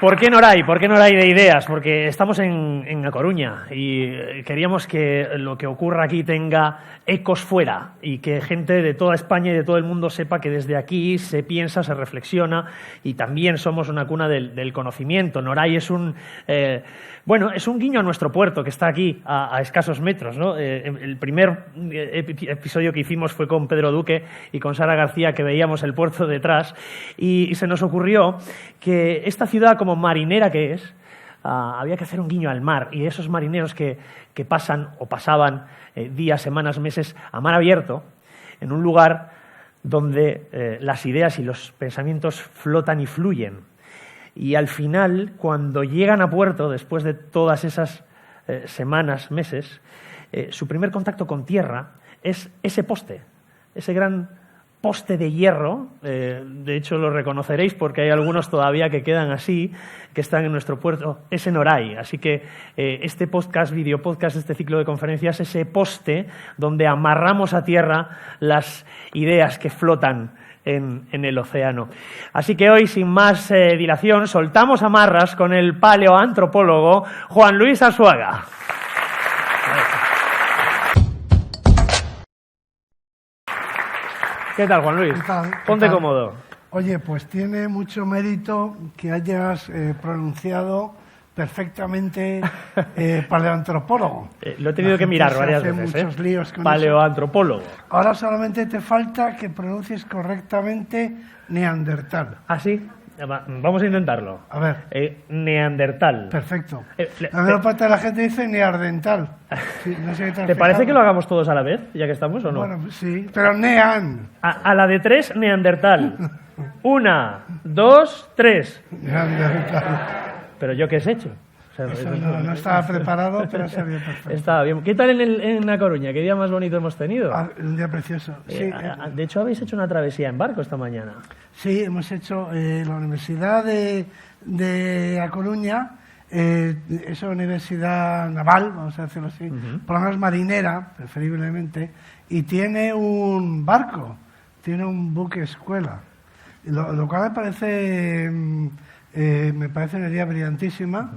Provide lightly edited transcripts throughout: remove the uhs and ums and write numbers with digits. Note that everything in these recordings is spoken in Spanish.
¿Por qué Noray? ¿Por qué Noray de ideas? Porque estamos en A Coruña y queríamos que lo que ocurra aquí tenga ecos fuera y que gente de toda España y de todo el mundo sepa que desde aquí se piensa, se reflexiona y también somos una cuna del conocimiento. Noray es es un guiño a nuestro puerto que está aquí a escasos metros, ¿no? El primer episodio que hicimos fue con Pedro Duque y con Sara García, que veíamos el puerto detrás, y se nos ocurrió que esta ciudad, como marinera que es, había que hacer un guiño al mar, y esos marineros que pasan o pasaban días, semanas, meses a mar abierto, en un lugar donde las ideas y los pensamientos flotan y fluyen. Y al final, cuando llegan a puerto, después de todas esas semanas, meses, su primer contacto con tierra es ese poste, ese gran poste de hierro. De hecho lo reconoceréis porque hay algunos todavía que quedan así, que están en nuestro puerto, es en Noray. Así que este podcast, videopodcast, este ciclo de conferencias, ese poste donde amarramos a tierra las ideas que flotan en el océano. Así que hoy, sin más dilación, soltamos amarras con el paleoantropólogo Juan Luis Arzuaga. ¿Qué tal, Juan Luis? ¿Qué tal? Ponte cómodo. Oye, pues tiene mucho mérito que hayas pronunciado perfectamente paleoantropólogo. Lo he tenido que mirar varias veces. Muchos líos con paleoantropólogo. Eso. Ahora solamente te falta que pronuncies correctamente neandertal. ¿Ah, sí? Vamos a intentarlo. A ver. Neandertal. Perfecto. La mayor parte de la gente dice neandertal. Sí, no sé ¿Te parece que lo hagamos todos a la vez, ya que estamos, o no? Bueno, sí, pero nean. A la de 3, neandertal. 1, 2, 3. Neandertal. ¿Pero yo qué has hecho? O sea, eso no estaba preparado, pero se había perfecto. Estaba bien. ¿Qué tal en La Coruña? ¿Qué día más bonito hemos tenido? Un día precioso. Sí, de hecho, habéis hecho una travesía en barco esta mañana. Sí, hemos hecho la Universidad de A Coruña, es una universidad naval, vamos a decirlo así, por lo menos marinera, preferiblemente, y tiene un barco, tiene un buque escuela, lo cual me parece una idea brillantísima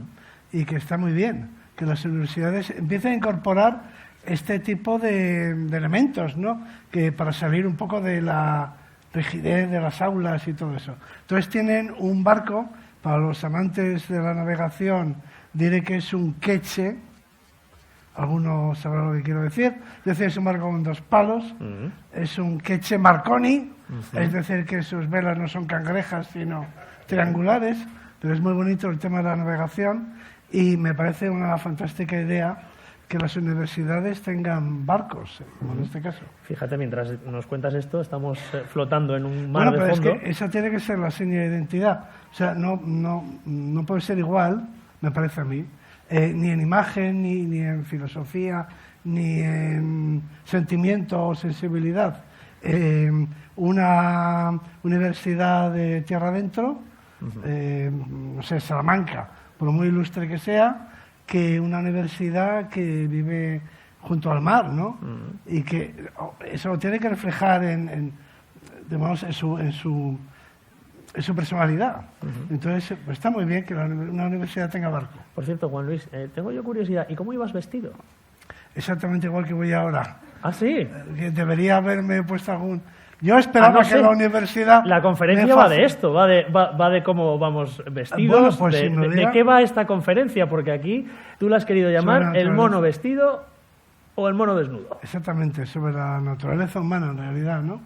y que está muy bien, que las universidades empiecen a incorporar este tipo de elementos, ¿no? Que para salir un poco de la rigidez de las aulas y todo eso. Entonces tienen un barco, para los amantes de la navegación diré que es un queche, algunos sabrán lo que quiero decir, es decir, es un barco con 2 palos, es un queche Marconi, es decir, que sus velas no son cangrejas sino triangulares, pero es muy bonito el tema de la navegación y me parece una fantástica idea que las universidades tengan barcos, como en este caso. Fíjate, mientras nos cuentas esto, estamos flotando en un mar de fondo. Pero es que esa tiene que ser la seña de identidad. O sea, no puede ser igual, me parece a mí, ni en imagen, ni en filosofía, ni en sentimiento o sensibilidad. Una universidad de tierra adentro, no sé, Salamanca, por muy ilustre que sea, que una universidad que vive junto al mar, ¿no? Y que eso lo tiene que reflejar en su personalidad. Entonces, pues está muy bien que una universidad tenga barco. Por cierto, Juan Luis, tengo yo curiosidad, ¿y cómo ibas vestido? Exactamente igual que voy ahora. ¿Ah, sí? Debería haberme puesto algún... Yo esperaba que la universidad... La conferencia va de esto, va de cómo vamos vestidos. Bueno, pues ¿De qué va esta conferencia? Porque aquí tú la has querido llamar el mono vestido o el mono desnudo. Exactamente, sobre la naturaleza humana en realidad, ¿no?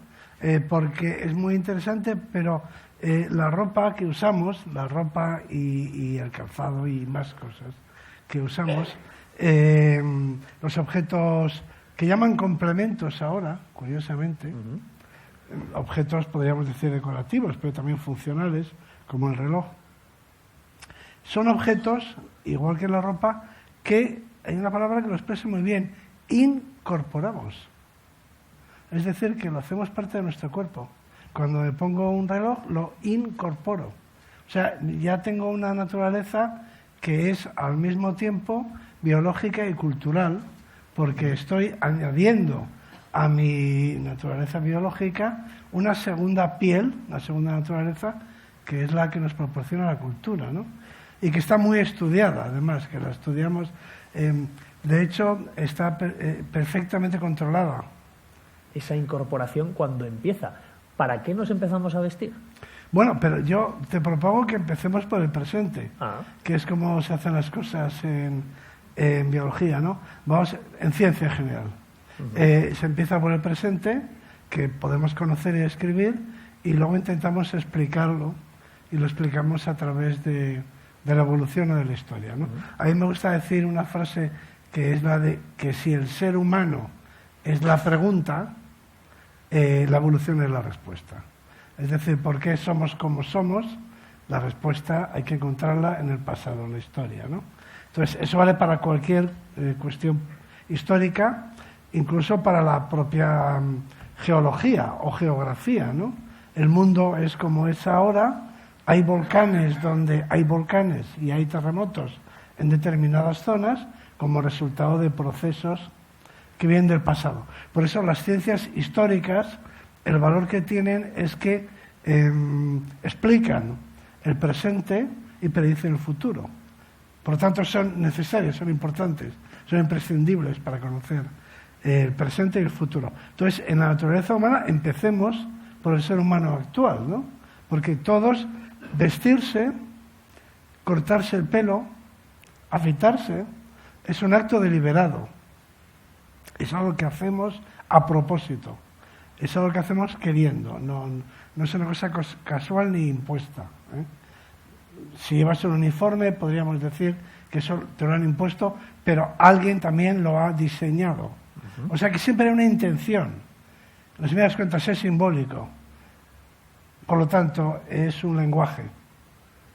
Porque es muy interesante, pero la ropa que usamos, la ropa y el calzado y más cosas que usamos, los objetos que llaman complementos ahora, curiosamente, objetos podríamos decir decorativos, pero también funcionales, como el reloj. Son objetos, igual que la ropa, que hay una palabra que lo expresa muy bien, incorporamos. Es decir, que lo hacemos parte de nuestro cuerpo. Cuando me pongo un reloj, lo incorporo. O sea, ya tengo una naturaleza que es al mismo tiempo biológica y cultural, porque estoy añadiendo a mi naturaleza biológica una segunda piel, una segunda naturaleza que es la que nos proporciona la cultura, ¿no? Y que está muy estudiada, además, que la estudiamos. De hecho, está perfectamente controlada. Esa incorporación, cuando empieza, ¿para qué nos empezamos a vestir? Bueno, pero yo te propongo que empecemos por el presente, Ah. que es como se hacen las cosas en biología, ¿no? Vamos, en ciencia en general. Se empieza por el presente, que podemos conocer y escribir, y luego intentamos explicarlo, y lo explicamos a través de la evolución o de la historia, ¿no? A mí me gusta decir una frase que es la de que si el ser humano es la pregunta, la evolución es la respuesta. Es decir, ¿por qué somos como somos? La respuesta hay que encontrarla en el pasado, en la historia, ¿no? Entonces, eso vale para cualquier cuestión histórica, incluso para la propia geología o geografía, ¿no? El mundo es como es ahora. Hay volcanes donde hay volcanes y hay terremotos en determinadas zonas como resultado de procesos que vienen del pasado. Por eso las ciencias históricas, el valor que tienen es que explican el presente y predicen el futuro. Por lo tanto, son necesarias, son importantes, son imprescindibles para conocer el presente y el futuro. Entonces, en la naturaleza humana empecemos por el ser humano actual, ¿no? Porque todos, vestirse, cortarse el pelo, afeitarse, es un acto deliberado. Es algo que hacemos a propósito. Es algo que hacemos queriendo. No es una cosa casual ni impuesta, ¿eh? Si llevas un uniforme, podríamos decir que eso te lo han impuesto, pero alguien también lo ha diseñado. O sea que siempre hay una intención. En las primeras cuentas es simbólico. Por lo tanto, es un lenguaje.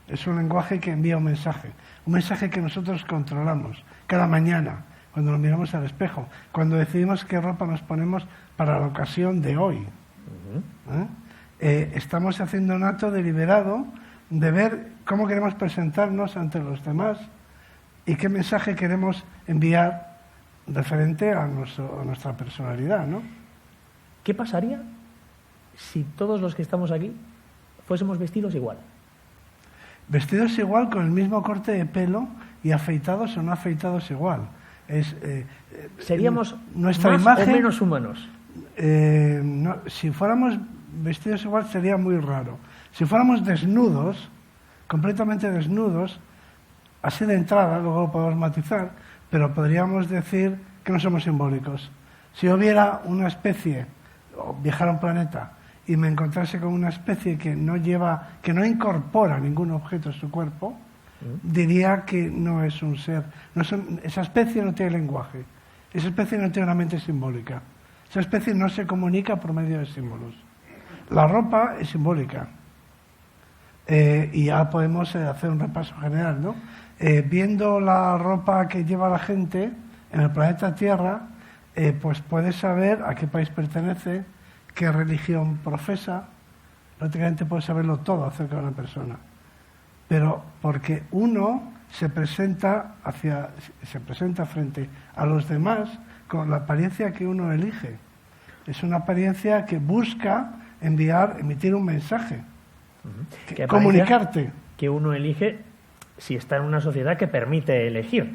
Es un lenguaje que envía un mensaje que nosotros controlamos cada mañana, cuando nos miramos al espejo, cuando decidimos qué ropa nos ponemos para la ocasión de hoy. Estamos haciendo un acto deliberado de ver cómo queremos presentarnos ante los demás y qué mensaje queremos enviar referente a nuestra personalidad, ¿no? ¿Qué pasaría si todos los que estamos aquí fuésemos vestidos igual? Vestidos igual, con el mismo corte de pelo y afeitados o no afeitados igual. ¿Seríamos nuestra más imagen, o menos humanos? Si fuéramos vestidos igual sería muy raro. Si fuéramos desnudos, completamente desnudos, así de entrada, luego lo podemos matizar, pero podríamos decir que no somos simbólicos. Si hubiera una especie, o viajara a un planeta, y me encontrase con una especie que no incorpora ningún objeto a su cuerpo, diría que no es un ser. Esa especie no tiene lenguaje. Esa especie no tiene una mente simbólica. Esa especie no se comunica por medio de símbolos. La ropa es simbólica. Y ya podemos hacer un repaso general, ¿no? Viendo la ropa que lleva la gente en el planeta Tierra, pues puedes saber a qué país pertenece, qué religión profesa. Prácticamente puedes saberlo todo acerca de una persona. Pero porque uno se presenta frente a los demás con la apariencia que uno elige. Es una apariencia que busca emitir un mensaje, comunicarte. Que uno elige si está en una sociedad que permite elegir.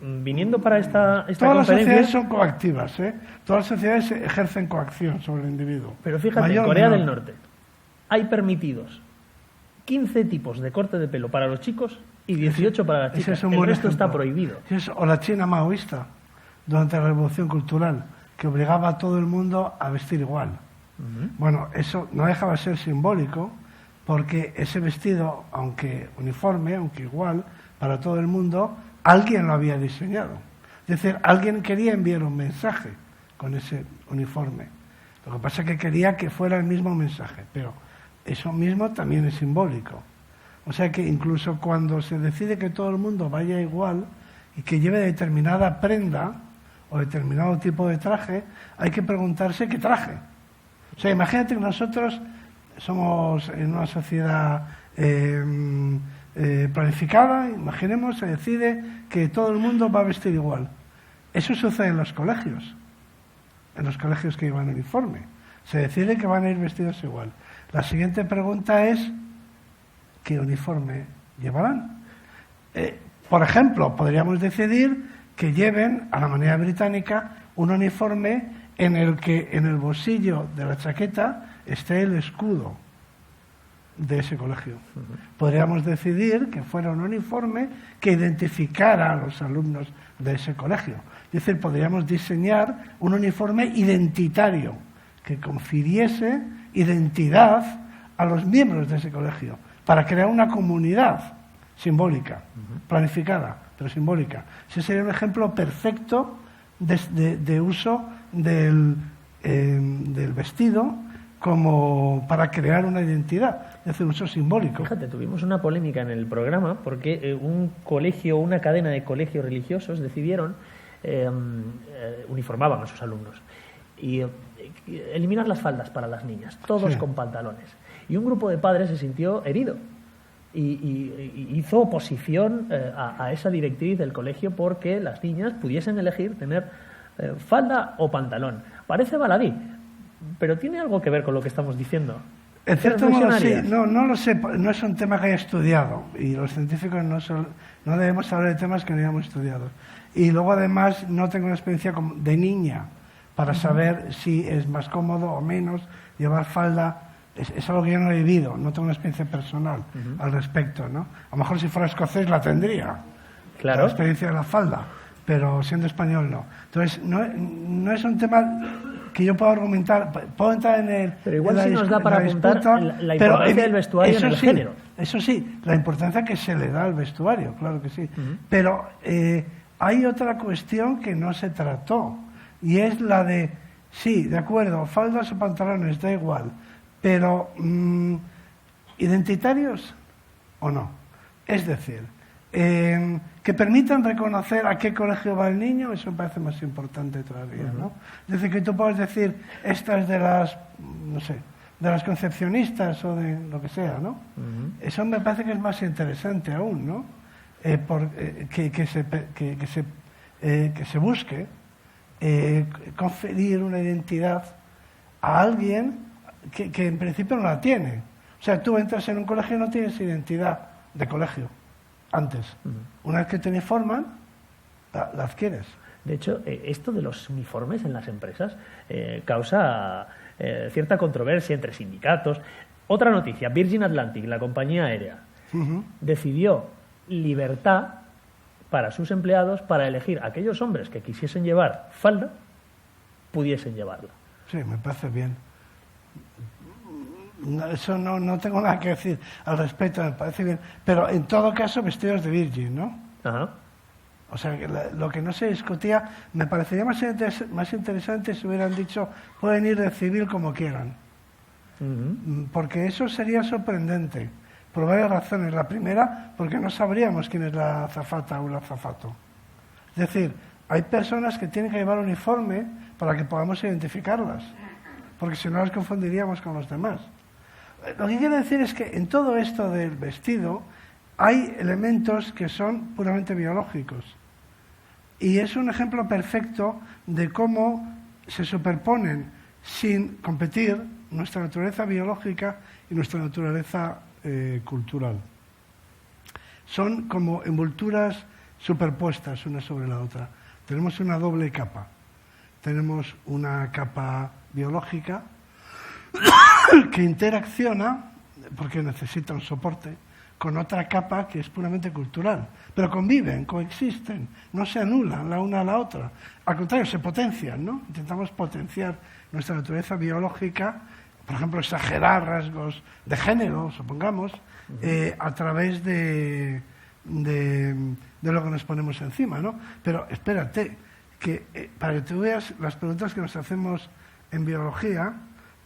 Viniendo para esta Todas conferencia... las sociedades son coactivas, ¿eh? Todas las sociedades ejercen coacción sobre el individuo. Pero fíjate, en Corea del Norte hay permitidos 15 tipos de corte de pelo para los chicos y 18 para las chicas. El resto está prohibido. O la China maoísta, durante la Revolución Cultural, que obligaba a todo el mundo a vestir igual. Bueno, eso no dejaba de ser simbólico, porque ese vestido, aunque uniforme, aunque igual, para todo el mundo, alguien lo había diseñado. Es decir, alguien quería enviar un mensaje con ese uniforme. Lo que pasa es que quería que fuera el mismo mensaje, pero eso mismo también es simbólico. O sea que incluso cuando se decide que todo el mundo vaya igual y que lleve determinada prenda o determinado tipo de traje, hay que preguntarse qué traje. O sea, imagínate que nosotros somos en una sociedad planificada, imaginemos, se decide que todo el mundo va a vestir igual. Eso sucede en los colegios que llevan uniforme. Se decide que van a ir vestidos igual. La siguiente pregunta es, qué uniforme llevarán. Por ejemplo, podríamos decidir que lleven, a la manera británica, un uniforme en el que en el bolsillo de la chaqueta esté el escudo de ese colegio. Podríamos decidir que fuera un uniforme que identificara a los alumnos de ese colegio. Es decir, podríamos diseñar un uniforme identitario que confiriese identidad a los miembros de ese colegio para crear una comunidad simbólica, planificada, pero simbólica. Ese sería un ejemplo perfecto de uso del vestido como para crear una identidad, es decir, un uso simbólico. Fíjate, tuvimos una polémica en el programa porque un colegio, una cadena de colegios religiosos decidieron uniformaban a sus alumnos y eliminar las faldas para las niñas, todos con pantalones. Y un grupo de padres se sintió herido y hizo oposición a esa directriz del colegio porque las niñas pudiesen elegir tener falda o pantalón. Parece baladí, pero tiene algo que ver con lo que estamos diciendo. En cierto modo, sí, no lo sé, no es un tema que haya estudiado y los científicos no debemos hablar de temas que no hayamos estudiado. Y luego además no tengo una experiencia de niña para saber si es más cómodo o menos llevar falda. Es algo que yo no he vivido, no tengo una experiencia personal al respecto, ¿no? A lo mejor si fuera escocés la tendría, claro, la experiencia de la falda, pero siendo español no. Entonces no es un tema que yo pueda argumentar, puedo entrar en el... Pero igual sí nos da para apuntar la importancia del vestuario en el género. Eso sí, la importancia que se le da al vestuario, claro que sí. Pero hay otra cuestión que no se trató, y es la de, sí, de acuerdo, faldas o pantalones, da igual, pero ¿identitarios o no? Es decir, que permitan reconocer a qué colegio va el niño, eso me parece más importante todavía, ¿no? Es decir, que tú puedes decir, esta es de las, no sé, de las concepcionistas o de lo que sea, ¿no? Eso me parece que es más interesante aún, ¿no? Que se busque conferir una identidad a alguien que en principio no la tiene. O sea, tú entras en un colegio y no tienes identidad de colegio antes. Una vez que te uniforman, la adquieres. De hecho, esto de los uniformes en las empresas causa cierta controversia entre sindicatos. Otra noticia, Virgin Atlantic, la compañía aérea, decidió libertad para sus empleados para elegir aquellos hombres que quisiesen llevar falda, pudiesen llevarla. Sí, me parece bien. Eso no tengo nada que decir al respecto, me parece bien. Pero en todo caso, vestidos de Virgin, ¿no? Ajá. O sea, que lo que no se discutía, me parecería más interesante si hubieran dicho, pueden ir de civil como quieran. Porque eso sería sorprendente, por varias razones. La primera, porque no sabríamos quién es la azafata o el azafato. Es decir, hay personas que tienen que llevar uniforme para que podamos identificarlas, porque si no las confundiríamos con los demás. Lo que quiero decir es que en todo esto del vestido hay elementos que son puramente biológicos. Y es un ejemplo perfecto de cómo se superponen sin competir nuestra naturaleza biológica y nuestra naturaleza cultural. Son como envolturas superpuestas una sobre la otra. Tenemos una doble capa. Tenemos una capa biológica que interacciona, porque necesita un soporte, con otra capa que es puramente cultural. Pero conviven, coexisten, no se anulan la una a la otra. Al contrario, se potencian, ¿no? Intentamos potenciar nuestra naturaleza biológica, por ejemplo, exagerar rasgos de género, supongamos, a través de lo que nos ponemos encima, ¿no? Pero espérate, que para que tú veas las preguntas que nos hacemos en biología,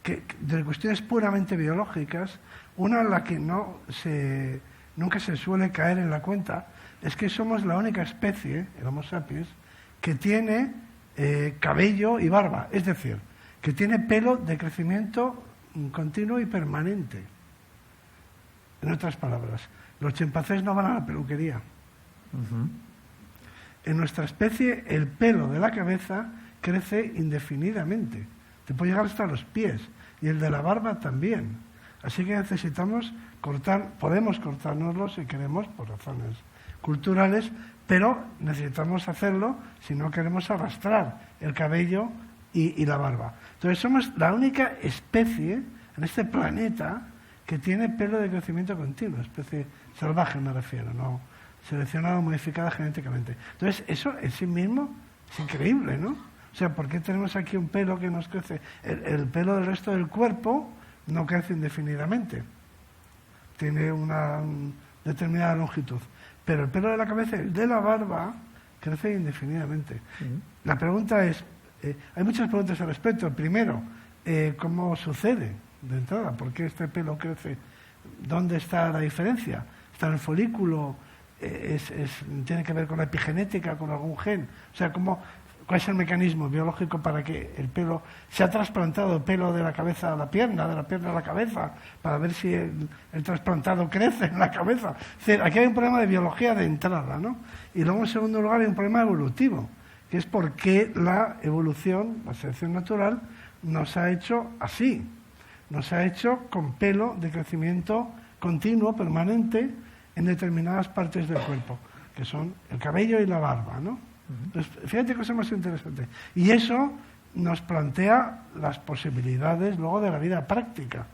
que de cuestiones puramente biológicas, una en la que nunca se suele caer en la cuenta, es que somos la única especie, el Homo sapiens, que tiene cabello y barba, es decir, que tiene pelo de crecimiento continuo y permanente. En otras palabras, los chimpancés no van a la peluquería. En nuestra especie, el pelo de la cabeza crece indefinidamente. Te puede llegar hasta los pies. Y el de la barba también. Así que necesitamos podemos cortárnoslo si queremos, por razones culturales, pero necesitamos hacerlo si no queremos arrastrar el cabello y la barba. Entonces somos la única especie en este planeta que tiene pelo de crecimiento continuo, especie salvaje me refiero, no seleccionada o modificada genéticamente. Entonces eso en sí mismo es increíble, ¿no? O sea, ¿por qué tenemos aquí un pelo que nos crece? El pelo del resto del cuerpo no crece indefinidamente, tiene una determinada longitud, pero el pelo de la cabeza y de la barba crece indefinidamente. La pregunta es, hay muchas preguntas al respecto. Primero, ¿cómo sucede de entrada? ¿Por qué este pelo crece? ¿Dónde está la diferencia? ¿Está en el folículo? ¿Tiene que ver con la epigenética, con algún gen? O sea, ¿cuál es el mecanismo biológico para que el pelo se ha trasplantado el pelo de la cabeza a la pierna, de la pierna a la cabeza, para ver si el trasplantado crece en la cabeza? Es decir, aquí hay un problema de biología de entrada, ¿no? Y luego, en segundo lugar, hay un problema evolutivo, que es por qué la evolución, la selección natural, nos ha hecho así. Nos ha hecho con pelo de crecimiento continuo, permanente, en determinadas partes del cuerpo, que son el cabello y la barba, ¿no? Entonces, fíjate cosa más interesante. Y eso nos plantea las posibilidades luego de la vida práctica.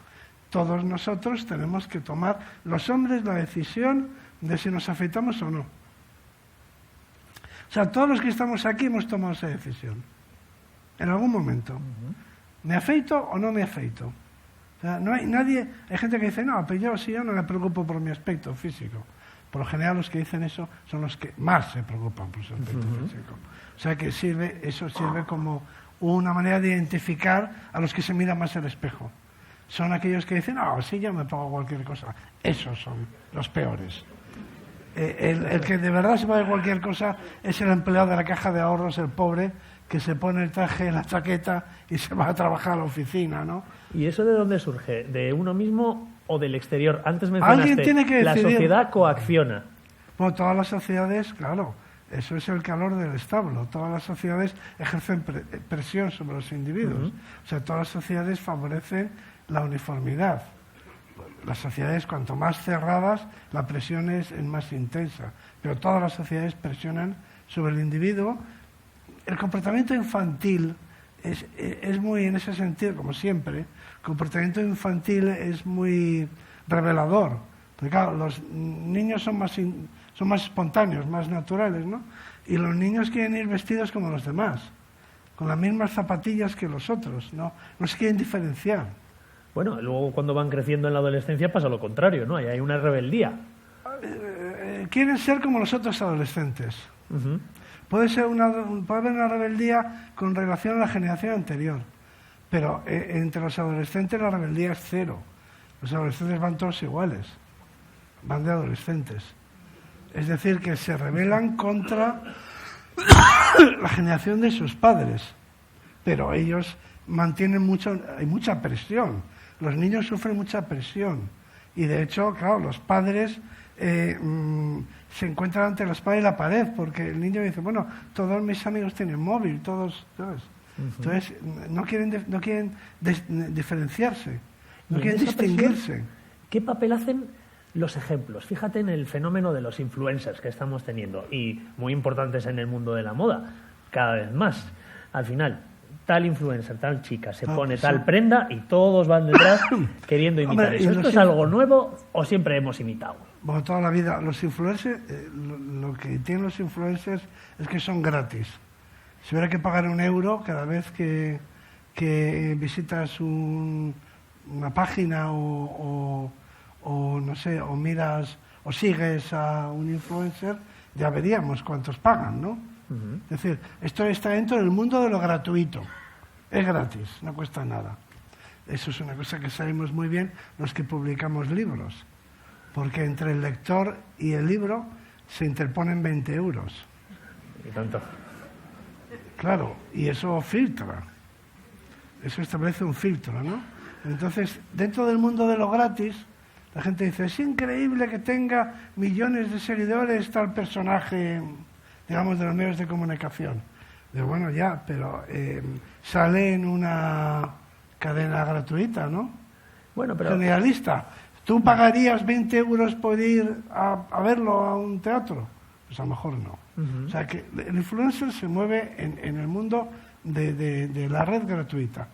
Todos nosotros tenemos que tomar, los hombres, la decisión de si nos afeitamos o no. O sea, todos los que estamos aquí hemos tomado esa decisión. En algún momento. ¿Me afeito o no me afeito? O sea, no hay nadie, hay gente que dice, no, pero yo no me preocupo por mi aspecto físico. Por lo general los que dicen eso son los que más se preocupan por su aspecto físico. O sea que eso sirve como una manera de identificar a los que se miran más al espejo. Son aquellos que dicen, no, sí, yo me pongo cualquier cosa. Esos son los peores. El que de verdad se pone cualquier cosa es el empleado de la caja de ahorros, el pobre, que se pone el traje, la chaqueta y se va a trabajar a la oficina, ¿no? ¿Y eso de dónde surge? ¿De uno mismo o del exterior? Antes mencionaste, alguien tiene que decidir. La sociedad coacciona. Bueno, todas las sociedades, claro, eso es el calor del establo. Todas las sociedades ejercen presión sobre los individuos. O sea, todas las sociedades favorecen la uniformidad. Las sociedades, cuanto más cerradas, la presión es más intensa. Pero todas las sociedades presionan sobre el individuo. El comportamiento infantil es muy, en ese sentido, como siempre, el comportamiento infantil es muy revelador. Porque claro, los niños son más espontáneos, más naturales, ¿no? Y los niños quieren ir vestidos como los demás, con las mismas zapatillas que los otros, ¿no? No se quieren diferenciar. Bueno, luego cuando van creciendo en la adolescencia pasa lo contrario, ¿no? Ahí hay una rebeldía. Quieren ser como los otros adolescentes. Puede haber una rebeldía con relación a la generación anterior, pero entre los adolescentes la rebeldía es cero. Los adolescentes van todos iguales, van de adolescentes. Es decir, que se rebelan contra la generación de sus padres, pero ellos mantienen hay mucha presión. Los niños sufren mucha presión y de hecho, claro, los padres se encuentran ante la espada y la pared, porque el niño dice, bueno, todos mis amigos tienen móvil, todos, ¿sabes? Entonces no quieren diferenciarse, no quieren distinguirse. ¿Qué papel hacen los ejemplos? Fíjate en el fenómeno de los influencers que estamos teniendo, y muy importantes en el mundo de la moda, cada vez más. Al final, tal influencer, tal chica, se pone tal prenda y todos van detrás queriendo imitar eso. ¿Esto es algo nuevo o siempre hemos imitado? Bueno, toda la vida. Los influencers, lo que tienen los influencers es que son gratis. Si hubiera que pagar €1 cada vez que visitas una página o no sé, o miras o sigues a un influencer, ya veríamos cuántos pagan, ¿no? Es decir, esto está dentro del mundo de lo gratuito. Es gratis, no cuesta nada. Eso es una cosa que sabemos muy bien los que publicamos libros, porque entre el lector y el libro se interponen €20. ¿Y tanto? Claro, y eso filtra. Eso establece un filtro, ¿no? Entonces, dentro del mundo de lo gratis, la gente dice, es increíble que tenga millones de seguidores tal personaje, digamos, de los medios de comunicación. Digo, bueno, ya, pero sale en una cadena gratuita, ¿no? Bueno, pero... generalista. ¿Tú pagarías 20 euros por ir a verlo a un teatro? Pues a lo mejor no. O sea, que el influencer se mueve en el mundo de la red gratuita.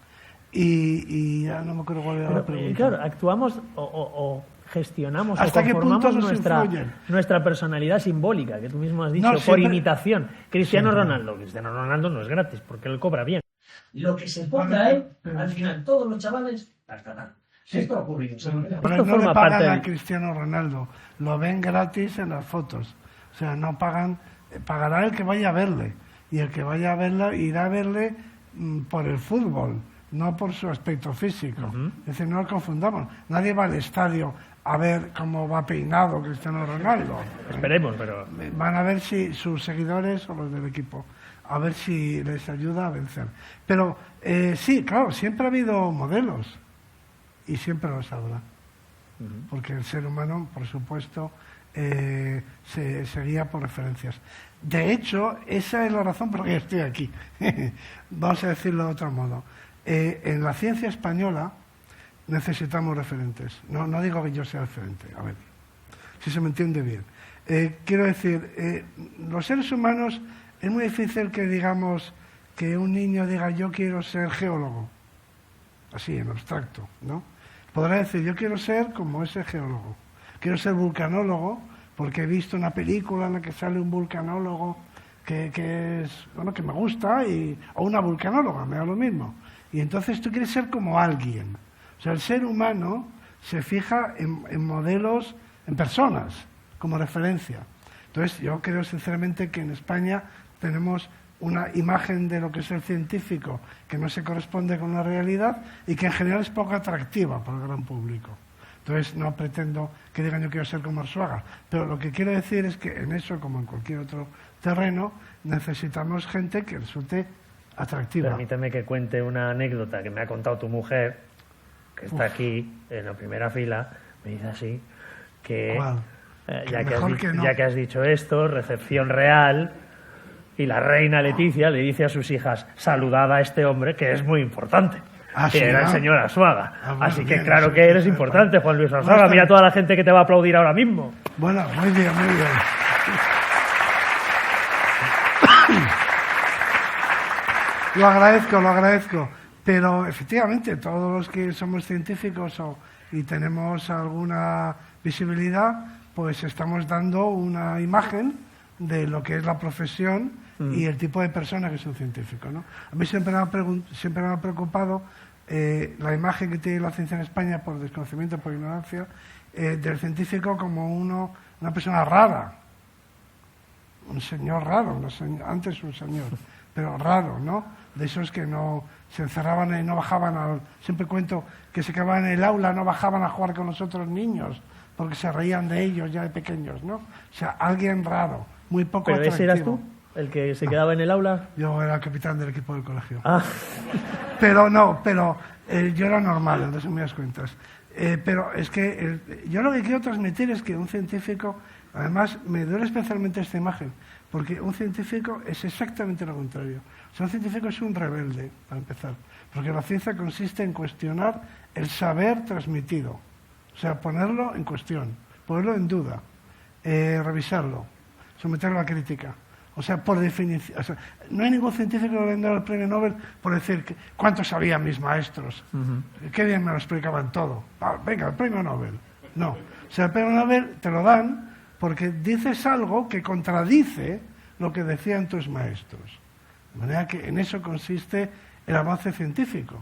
Y ya no me acuerdo cuál era la pregunta. Claro, actuamos o gestionamos ¿hasta o qué conformamos punto nos influyen? nuestra personalidad simbólica, que tú mismo has dicho, No, por siempre... imitación. Cristiano Ronaldo no es gratis, porque él cobra bien. Lo que se ponga él, al final, todos los chavales estarán. Esto ha ocurrido. Pero no le pagan a Cristiano Ronaldo, lo ven gratis en las fotos. O sea, no pagan, pagará el que vaya a verle. Y el que vaya a verle irá a verle por el fútbol, no por su aspecto físico. Es decir, no lo confundamos. Nadie va al estadio a ver cómo va peinado Cristiano Ronaldo. Esperemos, pero... Van a ver si sus seguidores o los del equipo, a ver si les ayuda a vencer. Pero sí, claro, siempre ha habido modelos. Y siempre los habrá, porque el ser humano, por supuesto, se guía por referencias. De hecho, esa es la razón por la que estoy aquí. Vamos a decirlo de otro modo. En la ciencia española necesitamos referentes. No digo que yo sea referente, a ver, si se me entiende bien. Quiero decir, los seres humanos, es muy difícil que digamos que un niño diga yo quiero ser geólogo. Así, en abstracto, ¿no? Podrá decir, yo quiero ser como ese geólogo. Quiero ser vulcanólogo, porque he visto una película en la que sale un vulcanólogo que es, bueno, que me gusta, o una vulcanóloga, me da lo mismo. Y entonces tú quieres ser como alguien. O sea, el ser humano se fija en modelos, en personas, como referencia. Entonces, yo creo sinceramente que en España tenemos una imagen de lo que es el científico que no se corresponde con la realidad y que en general es poco atractiva para el gran público. Entonces no pretendo que digan yo quiero ser como Arzuaga, pero lo que quiero decir es que en eso, como en cualquier otro terreno, necesitamos gente que resulte atractiva. Permíteme que cuente una anécdota que me ha contado tu mujer, que está aquí en la primera fila, me dice así, que ya que has dicho esto, recepción real... Y la reina Leticia le dice a sus hijas, saludad a este hombre, que es muy importante, que era el señor Arzuaga. Así que claro que eres importante, Juan Luis Arzuaga. Mira toda la gente que te va a aplaudir ahora mismo. Bueno, muy bien, muy bien. Lo agradezco. Pero efectivamente, todos los que somos científicos y tenemos alguna visibilidad, pues estamos dando una imagen de lo que es la profesión y el tipo de persona que es un científico, ¿no? A mí siempre me ha preocupado la imagen que tiene la ciencia en España por desconocimiento, por ignorancia, del científico como una persona rara, un señor raro, antes un señor, pero raro, ¿no? De esos que no se encerraban y no bajaban siempre cuento que se quedaban en el aula, no bajaban a jugar con los otros niños, porque se reían de ellos ya de pequeños, ¿no? O sea, alguien raro. Muy poco ¿Pero atractivo. ese eras tú? ¿El que se quedaba en el aula? Yo era el capitán del equipo del colegio. Ah. Pero yo era normal, en resumidas cuentas. Pero es que yo lo que quiero transmitir es que un científico, además me duele especialmente esta imagen, porque un científico es exactamente lo contrario. O sea, un científico es un rebelde, para empezar, porque la ciencia consiste en cuestionar el saber transmitido. O sea, ponerlo en cuestión, ponerlo en duda, revisarlo, someterlo a crítica. O sea, por definición, o sea, no hay ningún científico que le den el premio Nobel por decir cuánto sabían mis maestros, qué bien me lo explicaban todo. Venga, el premio Nobel. No. O sea, el premio Nobel te lo dan porque dices algo que contradice lo que decían tus maestros. De manera que en eso consiste el avance científico.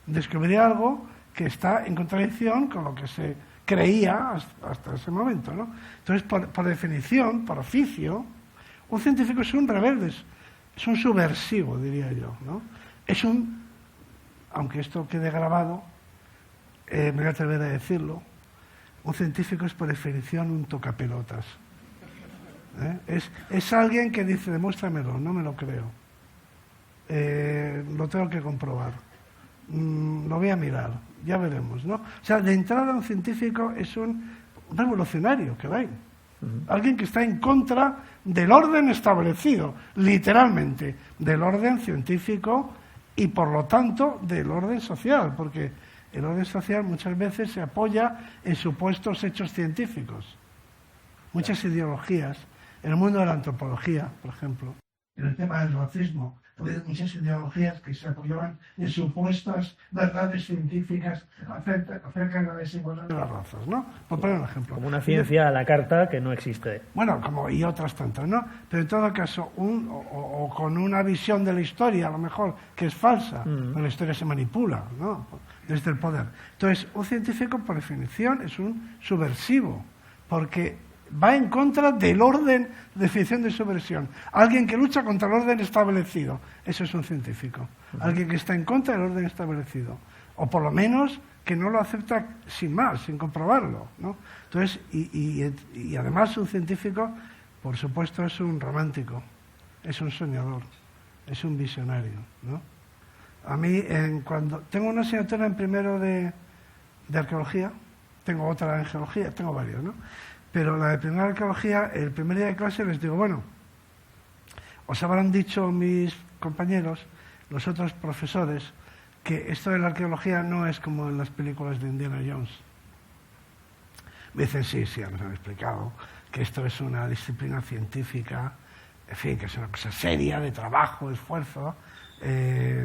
Descubrir algo que está en contradicción con lo que se creía hasta ese momento, ¿no? Entonces, por definición, por oficio, un científico es un rebelde, es un subversivo, diría yo, ¿no? Aunque esto quede grabado, me voy a atrever a decirlo, un científico es por definición un tocapelotas. Es alguien que dice, demuéstramelo, no me lo creo. Lo tengo que comprobar. Lo voy a mirar, ya veremos, ¿no? O sea, de entrada un científico es un revolucionario, que hay. Alguien que está en contra del orden establecido, literalmente, del orden científico y por lo tanto del orden social, porque el orden social muchas veces se apoya en supuestos hechos científicos. Muchas ideologías, en el mundo de la antropología, por ejemplo, en el tema del racismo, había muchas ideologías que se apoyaban en supuestas verdades científicas acerca de la desigualdad de las razas, ¿no? Por poner un ejemplo. Como una ciencia a la carta que no existe. Bueno, y otras tantas, ¿no? Pero en todo caso, o con una visión de la historia, a lo mejor, que es falsa, la historia se manipula, ¿no? Desde el poder. Entonces, un científico, por definición, es un subversivo, porque va en contra del orden, definición de subversión. Alguien que lucha contra el orden establecido, eso es un científico. Alguien que está en contra del orden establecido. O por lo menos que no lo acepta sin más, sin comprobarlo, ¿no? Entonces, y además un científico, por supuesto, es un romántico, es un soñador, es un visionario, ¿no? A mí, cuando tengo una asignatura en primero de arqueología, tengo otra en geología, tengo varias, ¿no? Pero la de primera arqueología, el primer día de clase les digo, bueno, os habrán dicho mis compañeros, los otros profesores, que esto de la arqueología no es como en las películas de Indiana Jones. Me dicen, sí, nos han explicado que esto es una disciplina científica, en fin, que es una cosa seria, de trabajo, de esfuerzo,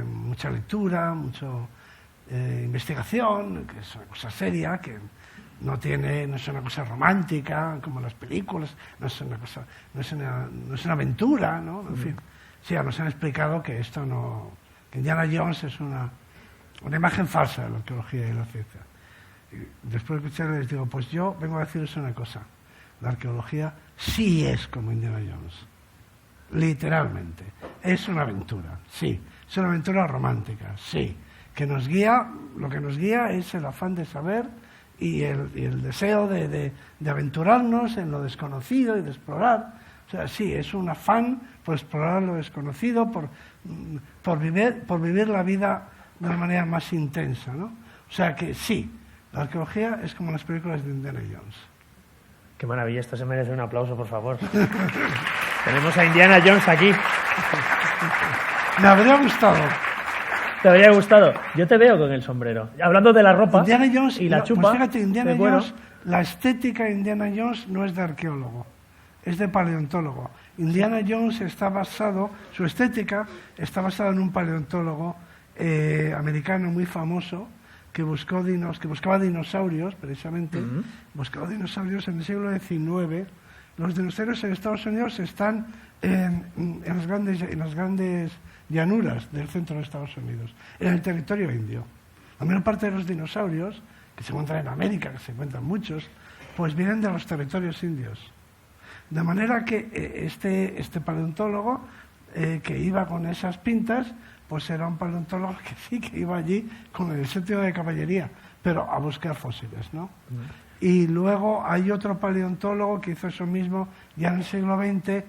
mucha lectura, mucha investigación, que es una cosa seria, que no es una cosa romántica como las películas, no es una aventura, ¿no? En fin, sí, nos han explicado que esto no, que Indiana Jones es una imagen falsa de la arqueología y la ciencia. Y después de escucharlo les digo, pues yo vengo a deciros una cosa, la arqueología sí es como Indiana Jones, literalmente, es una aventura, sí, es una aventura romántica, sí, que nos guía, lo que nos guía es el afán de saber y el deseo de aventurarnos en lo desconocido y de explorar. O sea, sí, es un afán por explorar lo desconocido, por vivir la vida de una manera más intensa, ¿no? O sea que sí, la arqueología es como las películas de Indiana Jones. Qué maravilla, esto se merece un aplauso, por favor. Tenemos a Indiana Jones aquí. Me habría gustado. ¿Te habría gustado? Yo te veo con el sombrero. Hablando de la ropa Indiana Jones, y la chupa. Pues fíjate, Indiana Jones, la estética de Indiana Jones no es de arqueólogo, es de paleontólogo. Indiana Jones su estética está basada en un paleontólogo americano muy famoso que buscaba dinosaurios, precisamente. Buscaba dinosaurios en el siglo XIX. Los dinosaurios en Estados Unidos están en las grandes llanuras del centro de Estados Unidos, en el territorio indio. La mayor parte de los dinosaurios, que se encuentran en América, que se encuentran muchos, pues vienen de los territorios indios. De manera que este paleontólogo que iba con esas pintas, pues era un paleontólogo que sí que iba allí con el sentido de caballería, pero a buscar fósiles, ¿no? Y luego hay otro paleontólogo que hizo eso mismo ya en el siglo XX,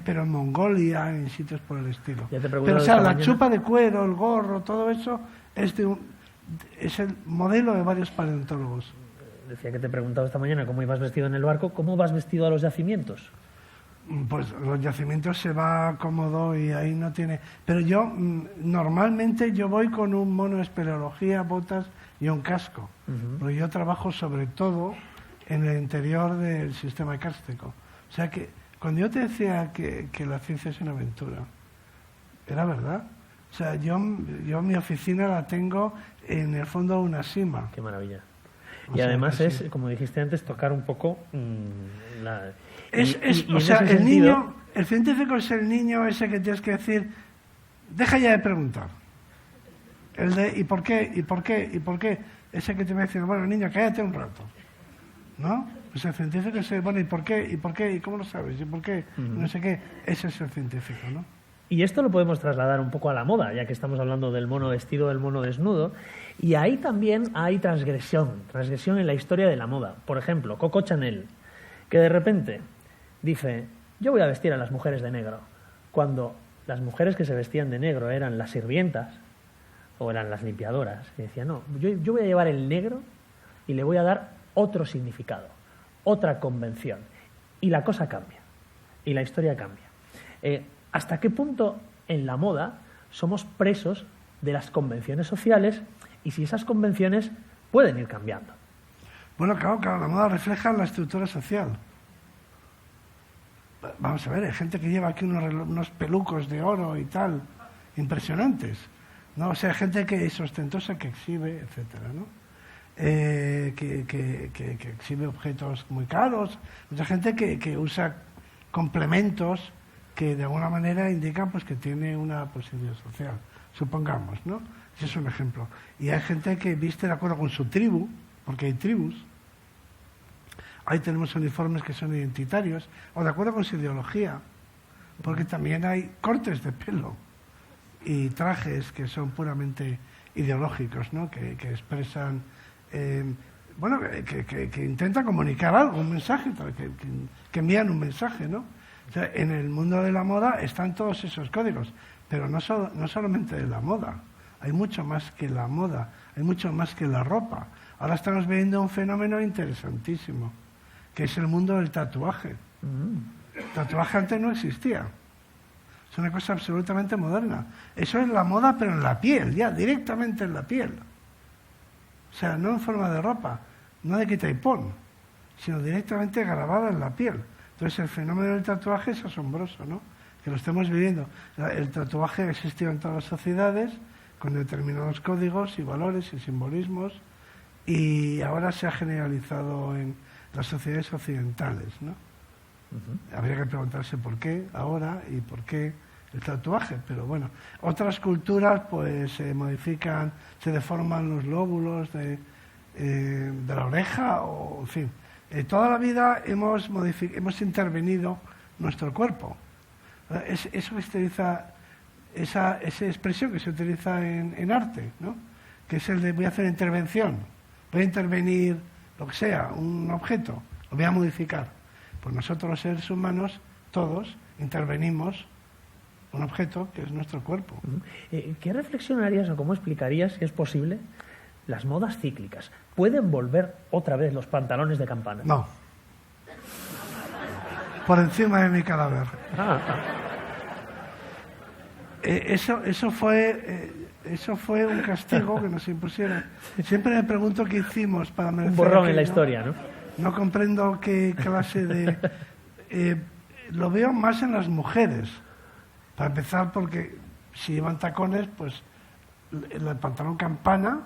pero en Mongolia, en sitios por el estilo. Pero o sea, la chupa de cuero, el gorro, todo eso es el modelo de varios paleontólogos. Decía que te preguntaba esta mañana cómo ibas vestido en el barco, ¿cómo vas vestido a los yacimientos? Pues los yacimientos se va cómodo y ahí no tiene... Pero yo, normalmente yo voy con un mono de espeleología, botas y un casco. Porque yo trabajo sobre todo en el interior del sistema kárstico. O sea que cuando yo te decía que la ciencia es una aventura, era verdad. O sea, yo mi oficina la tengo en el fondo de una sima. Qué maravilla. Y además es, como dijiste antes, tocar un poco el científico es el niño ese que tienes que decir, deja ya de preguntar. El de ¿y por qué? ¿Y por qué? ¿Y por qué? Ese que te va a decir, bueno, niño, cállate un rato. ¿No? Pues el científico es el, bueno, ¿y por qué? ¿Y por qué? ¿Y cómo lo sabes? ¿Y por qué? No sé qué. Ese es el científico, ¿no? Y esto lo podemos trasladar un poco a la moda, ya que estamos hablando del mono vestido, del mono desnudo. Y ahí también hay transgresión en la historia de la moda. Por ejemplo, Coco Chanel, que de repente dice, yo voy a vestir a las mujeres de negro, cuando las mujeres que se vestían de negro eran las sirvientas o eran las limpiadoras. Y decía, no, yo voy a llevar el negro y le voy a dar otro significado, otra convención. Y la cosa cambia, y la historia cambia. ¿Hasta qué punto en la moda somos presos de las convenciones sociales y si esas convenciones pueden ir cambiando. Bueno, claro, la moda refleja la estructura social. Vamos a ver, hay gente que lleva aquí unos pelucos de oro y tal, impresionantes, ¿no? O sea, gente que es ostentosa, que exhibe, etcétera, ¿no? Que exhibe objetos muy caros, mucha gente que usa complementos que de alguna manera indican pues que tiene una posición social, supongamos, ¿no? Ese es un ejemplo. Y hay gente que viste de acuerdo con su tribu, porque hay tribus. Ahí tenemos uniformes que son identitarios, o de acuerdo con su ideología, porque también hay cortes de pelo y trajes que son puramente ideológicos, ¿no? Que expresan, bueno, que intentan comunicar algo, un mensaje, que envían un mensaje, ¿no? O sea, en el mundo de la moda están todos esos códigos, pero no solamente de la moda, hay mucho más que la moda, hay mucho más que la ropa. Ahora estamos viendo un fenómeno interesantísimo, que es el mundo del tatuaje. El tatuaje antes no existía. Es una cosa absolutamente moderna. Eso es la moda, pero en la piel, ya, directamente en la piel. O sea, no en forma de ropa, no de quita y pon, sino directamente grabada en la piel. Entonces el fenómeno del tatuaje es asombroso, ¿no? Que lo estemos viviendo. El tatuaje ha existido en todas las sociedades, con determinados códigos y valores y simbolismos, y ahora se ha generalizado en las sociedades occidentales, ¿no? Habría que preguntarse por qué ahora y por qué el tatuaje, pero bueno, otras culturas pues se modifican, se deforman los lóbulos de la oreja, o en fin, toda la vida hemos intervenido nuestro cuerpo. Eso que se utiliza, esa expresión que se utiliza en arte, ¿no? Que es el de voy a hacer intervención, voy a intervenir lo que sea, un objeto, lo voy a modificar. Pues nosotros los seres humanos, todos, intervenimos un objeto que es nuestro cuerpo. ¿Qué reflexionarías o cómo explicarías, si es posible, las modas cíclicas? ¿Pueden volver otra vez los pantalones de campana? No. Por encima de mi cadáver. Eso fue un castigo que nos impusieron. Siempre me pregunto qué hicimos para merecer un borrón aquello. En la historia, ¿no? No comprendo qué clase de... lo veo más en las mujeres. Para empezar, porque si llevan tacones, pues el pantalón campana,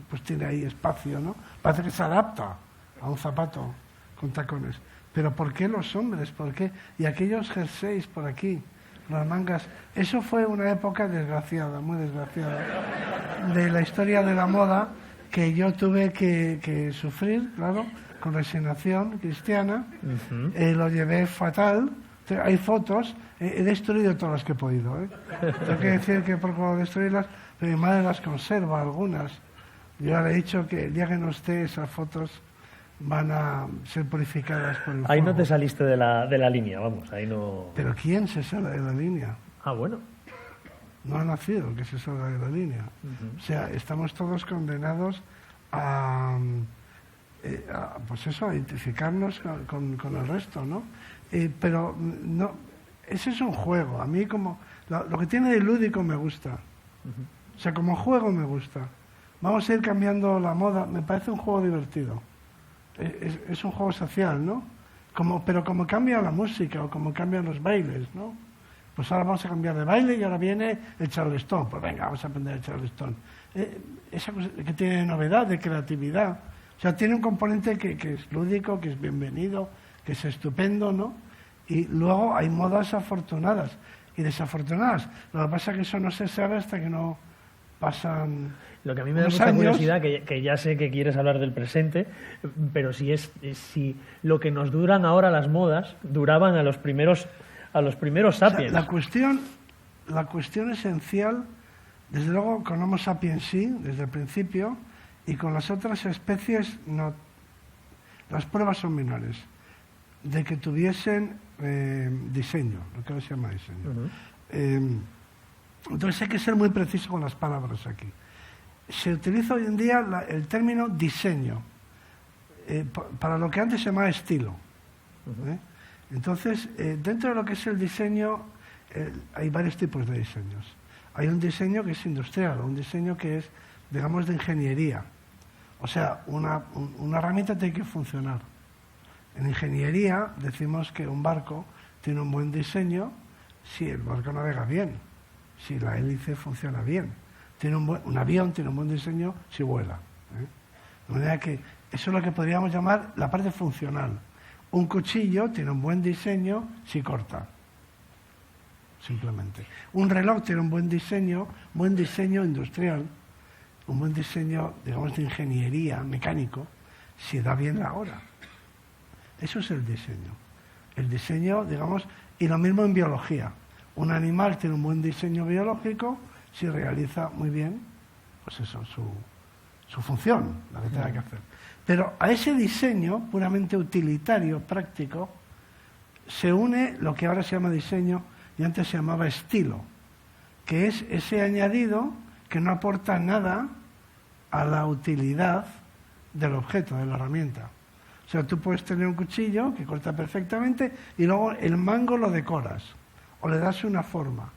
pues tiene ahí espacio, ¿no? Parece que se adapta a un zapato con tacones. Pero ¿por qué los hombres? ¿Por qué? Y aquellos jerseys por aquí, las mangas. Eso fue una época desgraciada, muy desgraciada, de la historia de la moda, que yo tuve que sufrir, claro, con resignación cristiana. Lo llevé fatal. Hay fotos, he destruido todas las que he podido, ¿eh? Tengo que decir que por destruirlas, pero mi madre las conserva algunas. Yo ya le he dicho que el día que no esté, esas fotos van a ser purificadas por el fuego. Ahí no te saliste de la línea, vamos, ahí no... ¿Pero quién se sale de la línea? Ah, bueno. No ha nacido que se salga de la línea. O sea, estamos todos condenados pues eso, a identificarnos con el resto, ¿no? Pero no, ese es un juego. A mí como lo que tiene de lúdico me gusta. O sea, como juego me gusta. Vamos a ir cambiando la moda. Me parece un juego divertido. Es un juego social, ¿no? Pero como cambia la música o como cambian los bailes, ¿no? Pues ahora vamos a cambiar de baile y ahora viene el charleston. Pues venga, vamos a aprender el charleston. Esa cosa que tiene de novedad, de creatividad. O sea, tiene un componente que es lúdico, que es bienvenido, que es estupendo, ¿no? Y luego hay modas afortunadas y desafortunadas. Lo que pasa es que eso no se sabe hasta que no pasan. Lo que a mí me da mucha curiosidad, que ya sé que quieres hablar del presente, pero si lo que nos duran ahora las modas duraban a los primeros sapiens. O sea, la cuestión esencial, desde luego con Homo sapiens sí, desde el principio, y con las otras especies no. Las pruebas son menores, de que tuviesen diseño, lo que se llama diseño. Entonces hay que ser muy preciso con las palabras aquí. Se utiliza hoy en día el término diseño para lo que antes se llamaba estilo. Entonces, dentro de lo que es el diseño, hay varios tipos de diseños. Hay un diseño que es industrial, un diseño que es digamos, de ingeniería. O sea, una herramienta tiene que funcionar. En ingeniería decimos que un barco tiene un buen diseño si el barco navega bien, si la hélice funciona bien. Un avión tiene un buen diseño si vuela. De manera que eso es lo que podríamos llamar la parte funcional. Un cuchillo tiene un buen diseño si corta. Simplemente. Un reloj tiene un buen diseño industrial, un buen diseño, digamos, de ingeniería, mecánico, si da bien la hora. Eso es el diseño. El diseño, digamos, y lo mismo en biología. Un animal tiene un buen diseño biológico si realiza muy bien, pues eso, su función, la que tenga que hacer. Pero a ese diseño puramente utilitario, práctico, se une lo que ahora se llama diseño y antes se llamaba estilo, que es ese añadido que no aporta nada a la utilidad del objeto, de la herramienta. O sea, tú puedes tener un cuchillo que corta perfectamente y luego el mango lo decoras o le das una forma.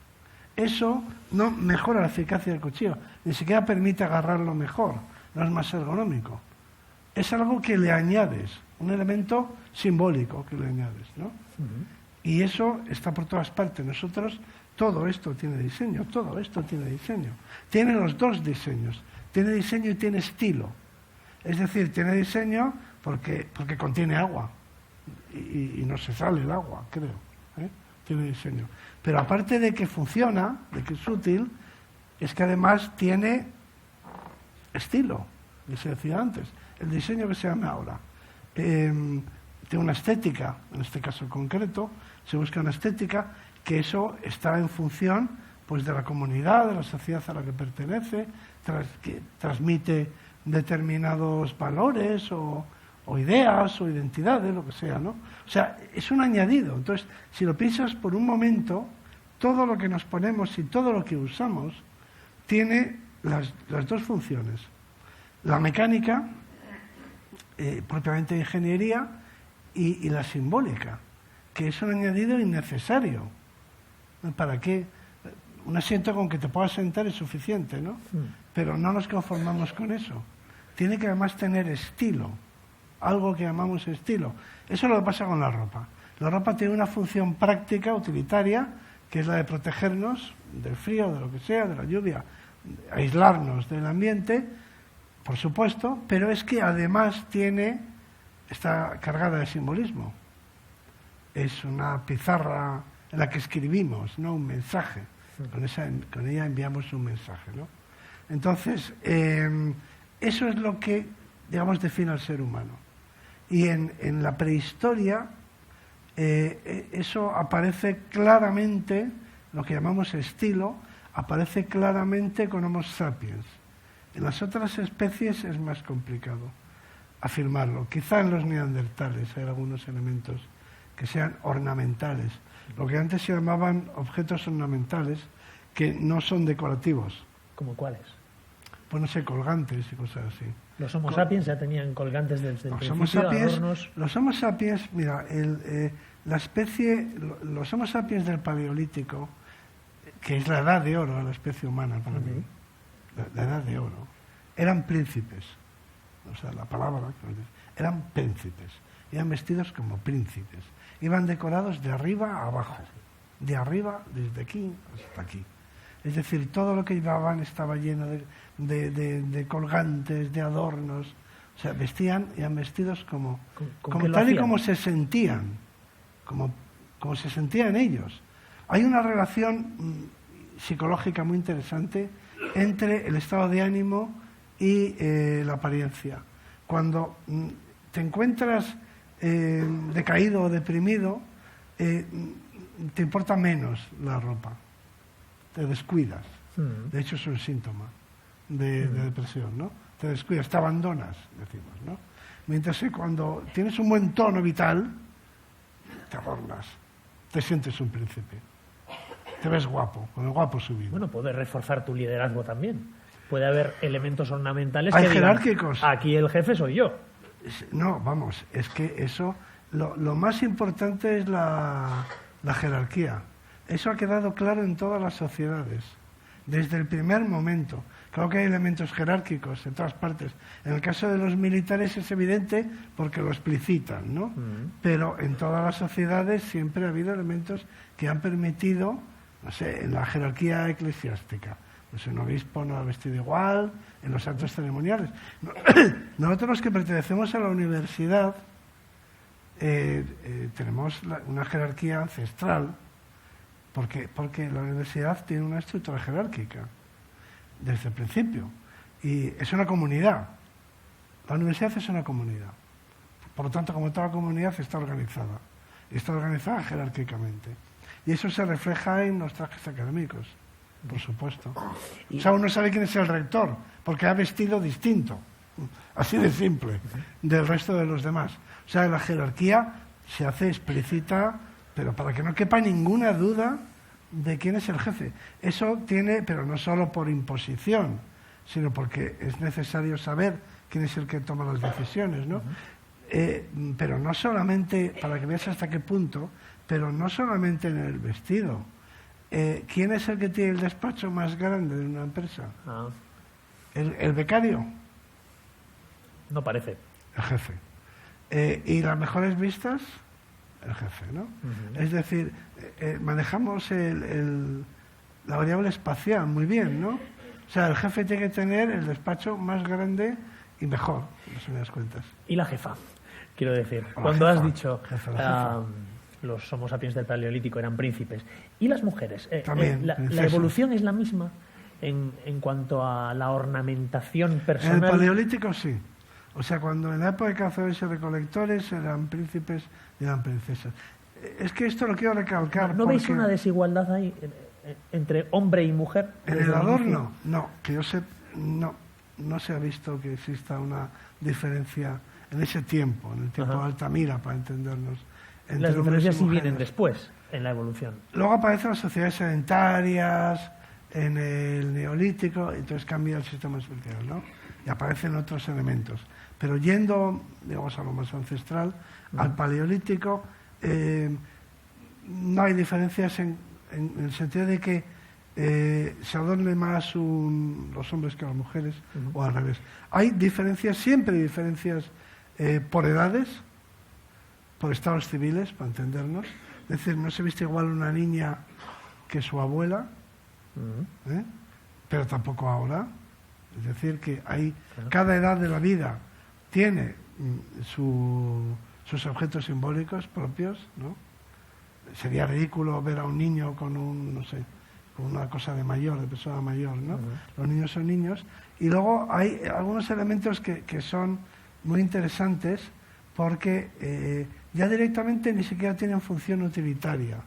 Eso no mejora la eficacia del cuchillo, ni siquiera permite agarrarlo mejor, no es más ergonómico. Es algo que le añades, un elemento simbólico que le añades, ¿no? Y eso está por todas partes. Nosotros, todo esto tiene diseño, todo esto tiene diseño. Tiene los dos diseños, tiene diseño y tiene estilo. Es decir, tiene diseño porque contiene agua y no se sale el agua, creo. Tiene diseño. Pero aparte de que funciona, de que es útil, es que además tiene estilo, que se decía antes. El diseño que se llama ahora. Tiene una estética, en este caso concreto, se busca una estética que eso está en función pues de la comunidad, de la sociedad a la que pertenece, que transmite determinados valores o ideas o identidades, lo que sea, ¿no? O sea, es un añadido. Entonces, si lo piensas por un momento, todo lo que nos ponemos y todo lo que usamos tiene las dos funciones. La mecánica, propiamente ingeniería, y la simbólica, que es un añadido innecesario. ¿Para qué? Un asiento con que te puedas sentar es suficiente, ¿no? Pero no nos conformamos con eso. Tiene que además tener estilo, algo que llamamos estilo. Eso es lo que pasa con la ropa. La ropa tiene una función práctica, utilitaria, que es la de protegernos del frío, de lo que sea, de la lluvia, aislarnos del ambiente, por supuesto, pero es que además está cargada de simbolismo. Es una pizarra en la que escribimos, ¿no? Un mensaje. Con ella enviamos un mensaje, ¿no? Entonces, eso es lo que, digamos, define al ser humano. Y en la prehistoria, eso aparece claramente, lo que llamamos estilo, aparece claramente con Homo sapiens. En las otras especies es más complicado afirmarlo. Quizá en los neandertales hay algunos elementos que sean ornamentales, lo que antes se llamaban objetos ornamentales, que no son decorativos. ¿Como cuáles? Pues no sé, colgantes y cosas así. Los Homo sapiens ya tenían colgantes desde el principio, adornos. Los Homo sapiens, mira, los Homo sapiens del Paleolítico, que es la edad de oro de la especie humana para mí, la edad de oro, eran príncipes. O sea, la palabra, eran príncipes. Iban vestidos como príncipes. Iban decorados de arriba a abajo. De arriba, desde aquí hasta aquí. Es decir, todo lo que llevaban estaba lleno de colgantes, de adornos. O sea, iban vestidos como tal y como se sentían. Como se sentían ellos. Hay una relación psicológica muy interesante entre el estado de ánimo y la apariencia. Cuando te encuentras decaído o deprimido, te importa menos la ropa, te descuidas. De hecho es un síntoma de depresión, ¿no? Te descuidas, te abandonas, decimos, ¿no? Mientras que cuando tienes un buen tono vital, te adornas, te sientes un príncipe, te ves guapo, con el guapo subido. Bueno, puedes reforzar tu liderazgo también. Puede haber elementos ornamentales hay que jerárquicos. Digan, aquí el jefe soy yo. No, vamos, es que eso, lo más importante es la jerarquía. Eso ha quedado claro en todas las sociedades, desde el primer momento. Claro que hay elementos jerárquicos en todas partes. En el caso de los militares es evidente porque lo explicitan, ¿no? Pero en todas las sociedades siempre ha habido elementos que han permitido, no sé, en la jerarquía eclesiástica. Pues un obispo no ha vestido igual, en los actos ceremoniales. Nosotros los que pertenecemos a la universidad tenemos una jerarquía ancestral, porque la universidad tiene una estructura jerárquica desde el principio. Y es una comunidad. La universidad es una comunidad. Por lo tanto, como toda comunidad, está organizada. Y está organizada jerárquicamente. Y eso se refleja en los trajes académicos, por supuesto. O sea, uno sabe quién es el rector, porque ha vestido distinto, así de simple, del resto de los demás. O sea, la jerarquía se hace explícita, pero para que no quepa ninguna duda de quién es el jefe. Eso tiene, pero no solo por imposición, sino porque es necesario saber quién es el que toma las decisiones, ¿no? Pero no solamente, para que veas hasta qué punto, pero no solamente en el vestido. ¿Quién es el que tiene el despacho más grande de una empresa? ¿El becario? No parece. El jefe. ¿Y las mejores vistas? El jefe, ¿no? Es decir, manejamos la variable espacial muy bien, ¿no? O sea, el jefe tiene que tener el despacho más grande y mejor, en resumidas cuentas. ¿Y la jefa? Quiero decir, La cuando jefa, has dicho jefa. los Homo sapiens del Paleolítico eran príncipes, ¿y las mujeres? También, ¿La evolución es la misma en cuanto a la ornamentación personal? En el Paleolítico sí. O sea, cuando en la época de cazadores y recolectores eran príncipes y eran princesas. Es que esto lo quiero recalcar. ¿No veis una desigualdad ahí entre hombre y mujer? En el adorno, no, que yo sé, no se ha visto que exista una diferencia en ese tiempo, en el tiempo de Altamira, para entendernos. Las diferencias sí vienen después, en la evolución. Luego aparecen las sociedades sedentarias, en el Neolítico, entonces cambia el sistema social, ¿no? Y aparecen otros elementos. Pero yendo, digamos, a lo más ancestral, al Paleolítico, no hay diferencias en el sentido de que se adorne más los hombres que las mujeres, o al revés. Hay diferencias, siempre hay diferencias por edades, por estados civiles, para entendernos. Es decir, no se viste igual una niña que su abuela, pero tampoco ahora. Es decir, que cada edad de la vida tiene sus objetos simbólicos propios, ¿no? Sería ridículo ver a un niño con con una cosa de mayor, de persona mayor, ¿no? Los niños son niños. Y luego hay algunos elementos que son muy interesantes porque ya directamente ni siquiera tienen función utilitaria.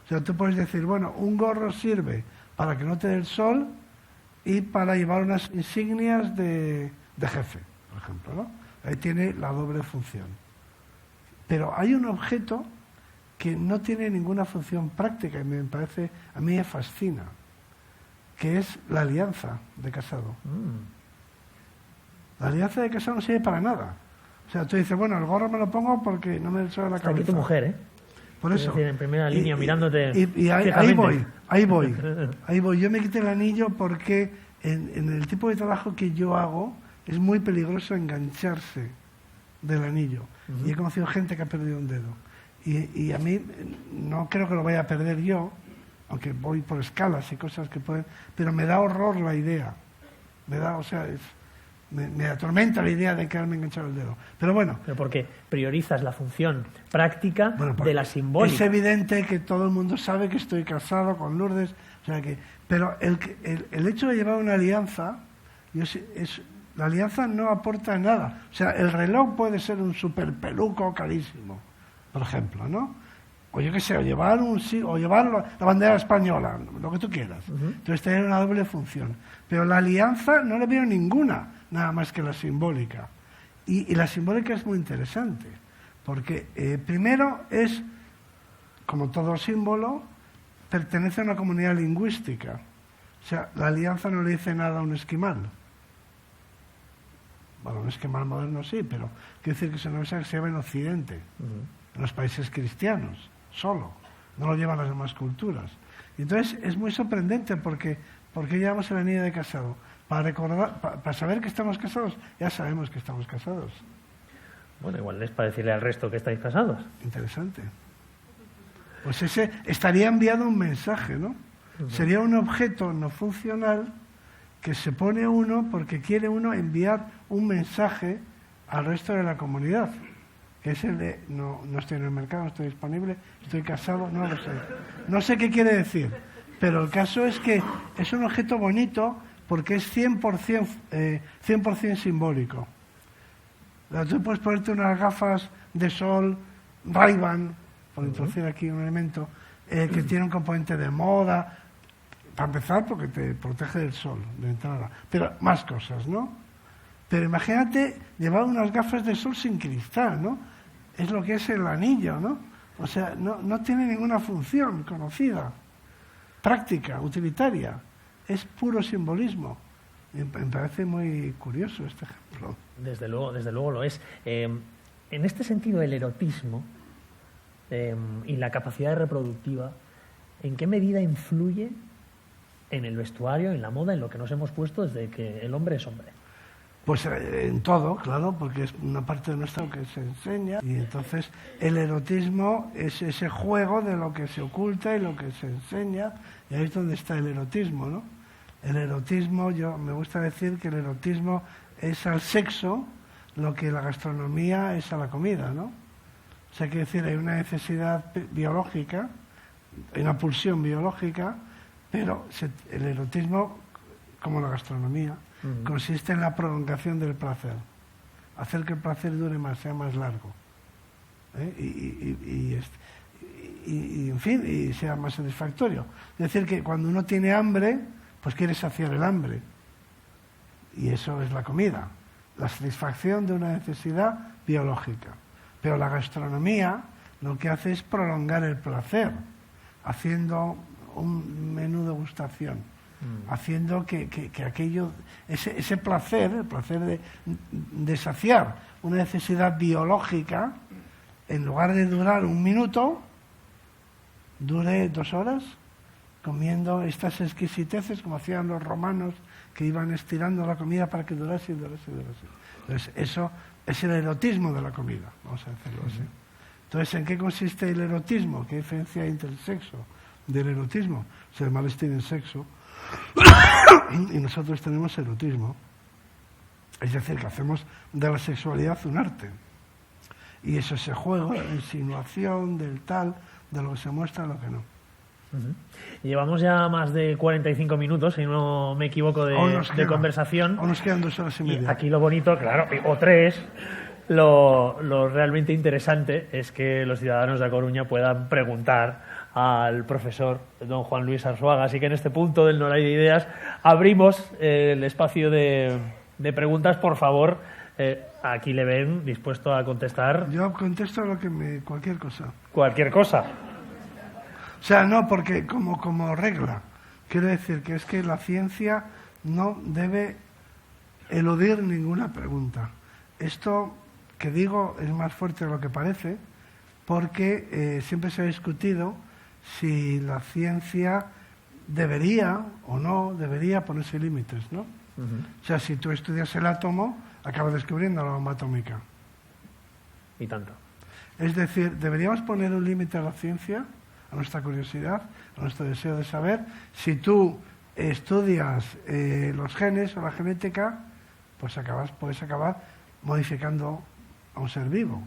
O sea, tú puedes decir, bueno, un gorro sirve para que no te dé el sol y para llevar unas insignias de jefe, por ejemplo, ¿no? Ahí tiene la doble función. Pero hay un objeto que no tiene ninguna función práctica y a mí me fascina, que es la alianza de casado. La alianza de casado no sirve para nada. O sea, tú dices, bueno, el gorro me lo pongo porque no me da el sol a la cabeza. Está aquí tu mujer, ¿eh? Por eso. Es decir, en primera línea, mirándote. Y ahí voy. Yo me quité el anillo porque en el tipo de trabajo que yo hago es muy peligroso engancharse del anillo. Y he conocido gente que ha perdido un dedo. Y a mí no creo que lo vaya a perder yo, aunque voy por escalas y cosas que pueden... Pero me da horror la idea. Me atormenta la idea de quedarme enganchado el dedo. Pero bueno. Pero porque priorizas la función práctica de la simbólica. Es evidente que todo el mundo sabe que estoy casado con Lourdes. O sea pero el hecho de llevar una alianza, la alianza no aporta nada. O sea, el reloj puede ser un super peluco carísimo, por ejemplo, ¿no? O yo qué sé, o llevar la bandera española, lo que tú quieras. Entonces tener una doble función. Pero la alianza no le veo ninguna, nada más que la simbólica. Y la simbólica es muy interesante, porque primero es, como todo símbolo, pertenece a una comunidad lingüística. O sea, la alianza no le dice nada a un esquimal. Bueno, un esquimal moderno sí, pero quiero decir que es una cosa que se lleva en Occidente, en los países cristianos, solo. No lo llevan las demás culturas. Y entonces es muy sorprendente porque ¿Por qué llevamos el anillo de casado? Para recordar, para saber que estamos casados. Ya sabemos que estamos casados. Bueno, igual es para decirle al resto que estáis casados. Interesante. Pues ese estaría enviado un mensaje, ¿no? Sería un objeto no funcional que se pone uno porque quiere uno enviar un mensaje al resto de la comunidad, que es el de no estoy en el mercado, no estoy disponible, estoy casado, no lo sé. No sé qué quiere decir, pero el caso es que es un objeto bonito porque es 100% simbólico. Tú puedes ponerte unas gafas de sol Ray-Ban, por introducir aquí un elemento, que tiene un componente de moda, para empezar porque te protege del sol, de entrada, pero más cosas, ¿no? Pero imagínate llevar unas gafas de sol sin cristal, ¿no? Es lo que es el anillo, ¿no? O sea, no tiene ninguna función conocida, práctica, utilitaria. Es puro simbolismo. Me parece muy curioso este ejemplo. Desde luego lo es. En este sentido, el erotismo y la capacidad reproductiva, ¿en qué medida influye en el vestuario, en la moda, en lo que nos hemos puesto desde que el hombre es hombre? Pues en todo, claro, porque es una parte de nuestra que se enseña. Y entonces el erotismo es ese juego de lo que se oculta y lo que se enseña. Y ahí es donde está el erotismo, ¿no? El erotismo, me gusta decir que el erotismo es al sexo lo que la gastronomía es a la comida, ¿no? O sea, quiere decir, hay una necesidad biológica, hay una pulsión biológica, pero el erotismo, como la gastronomía, consiste en la prolongación del placer, hacer que el placer dure más, sea más largo, y en fin, y sea más satisfactorio. Es decir, que cuando uno tiene hambre, pues quiere saciar el hambre, y eso es la comida, la satisfacción de una necesidad biológica. Pero la gastronomía lo que hace es prolongar el placer, haciendo un menú de degustación, haciendo que aquello, ese placer, el placer de saciar una necesidad biológica, en lugar de durar 1 minuto, dure 2 horas, comiendo estas exquisiteces como hacían los romanos, que iban estirando la comida para que durase y durase y durase. Entonces, eso es el erotismo de la comida, vamos a decirlo así. Entonces, ¿en qué consiste el erotismo? ¿Qué diferencia hay entre el sexo del erotismo? Los animales tienen sexo y nosotros tenemos erotismo. Es decir, que hacemos de la sexualidad un arte. Y eso es ese juego, la insinuación del tal, de lo que se muestra, lo que no. Llevamos ya más de 45 minutos, si no me equivoco, de conversación. O nos quedan 2 horas y media. Y aquí lo bonito, claro, o 3, lo realmente interesante es que los ciudadanos de A Coruña puedan preguntar al profesor don Juan Luis Arzuaga. Así que en este punto del No hay de Ideas abrimos el espacio de preguntas. Por favor, aquí le ven dispuesto a contestar. Yo contesto cualquier cosa. Cualquier cosa. O sea, no, porque como regla, quiero decir que es que la ciencia no debe eludir ninguna pregunta. Esto que digo es más fuerte de lo que parece, porque siempre se ha discutido si la ciencia debería o no debería ponerse límites, ¿no? O sea, si tú estudias el átomo, acabas descubriendo la bomba atómica. Y tanto. Es decir, ¿deberíamos poner un límite a la ciencia? A nuestra curiosidad, a nuestro deseo de saber. Si tú estudias los genes o la genética, pues puedes acabar modificando a un ser vivo.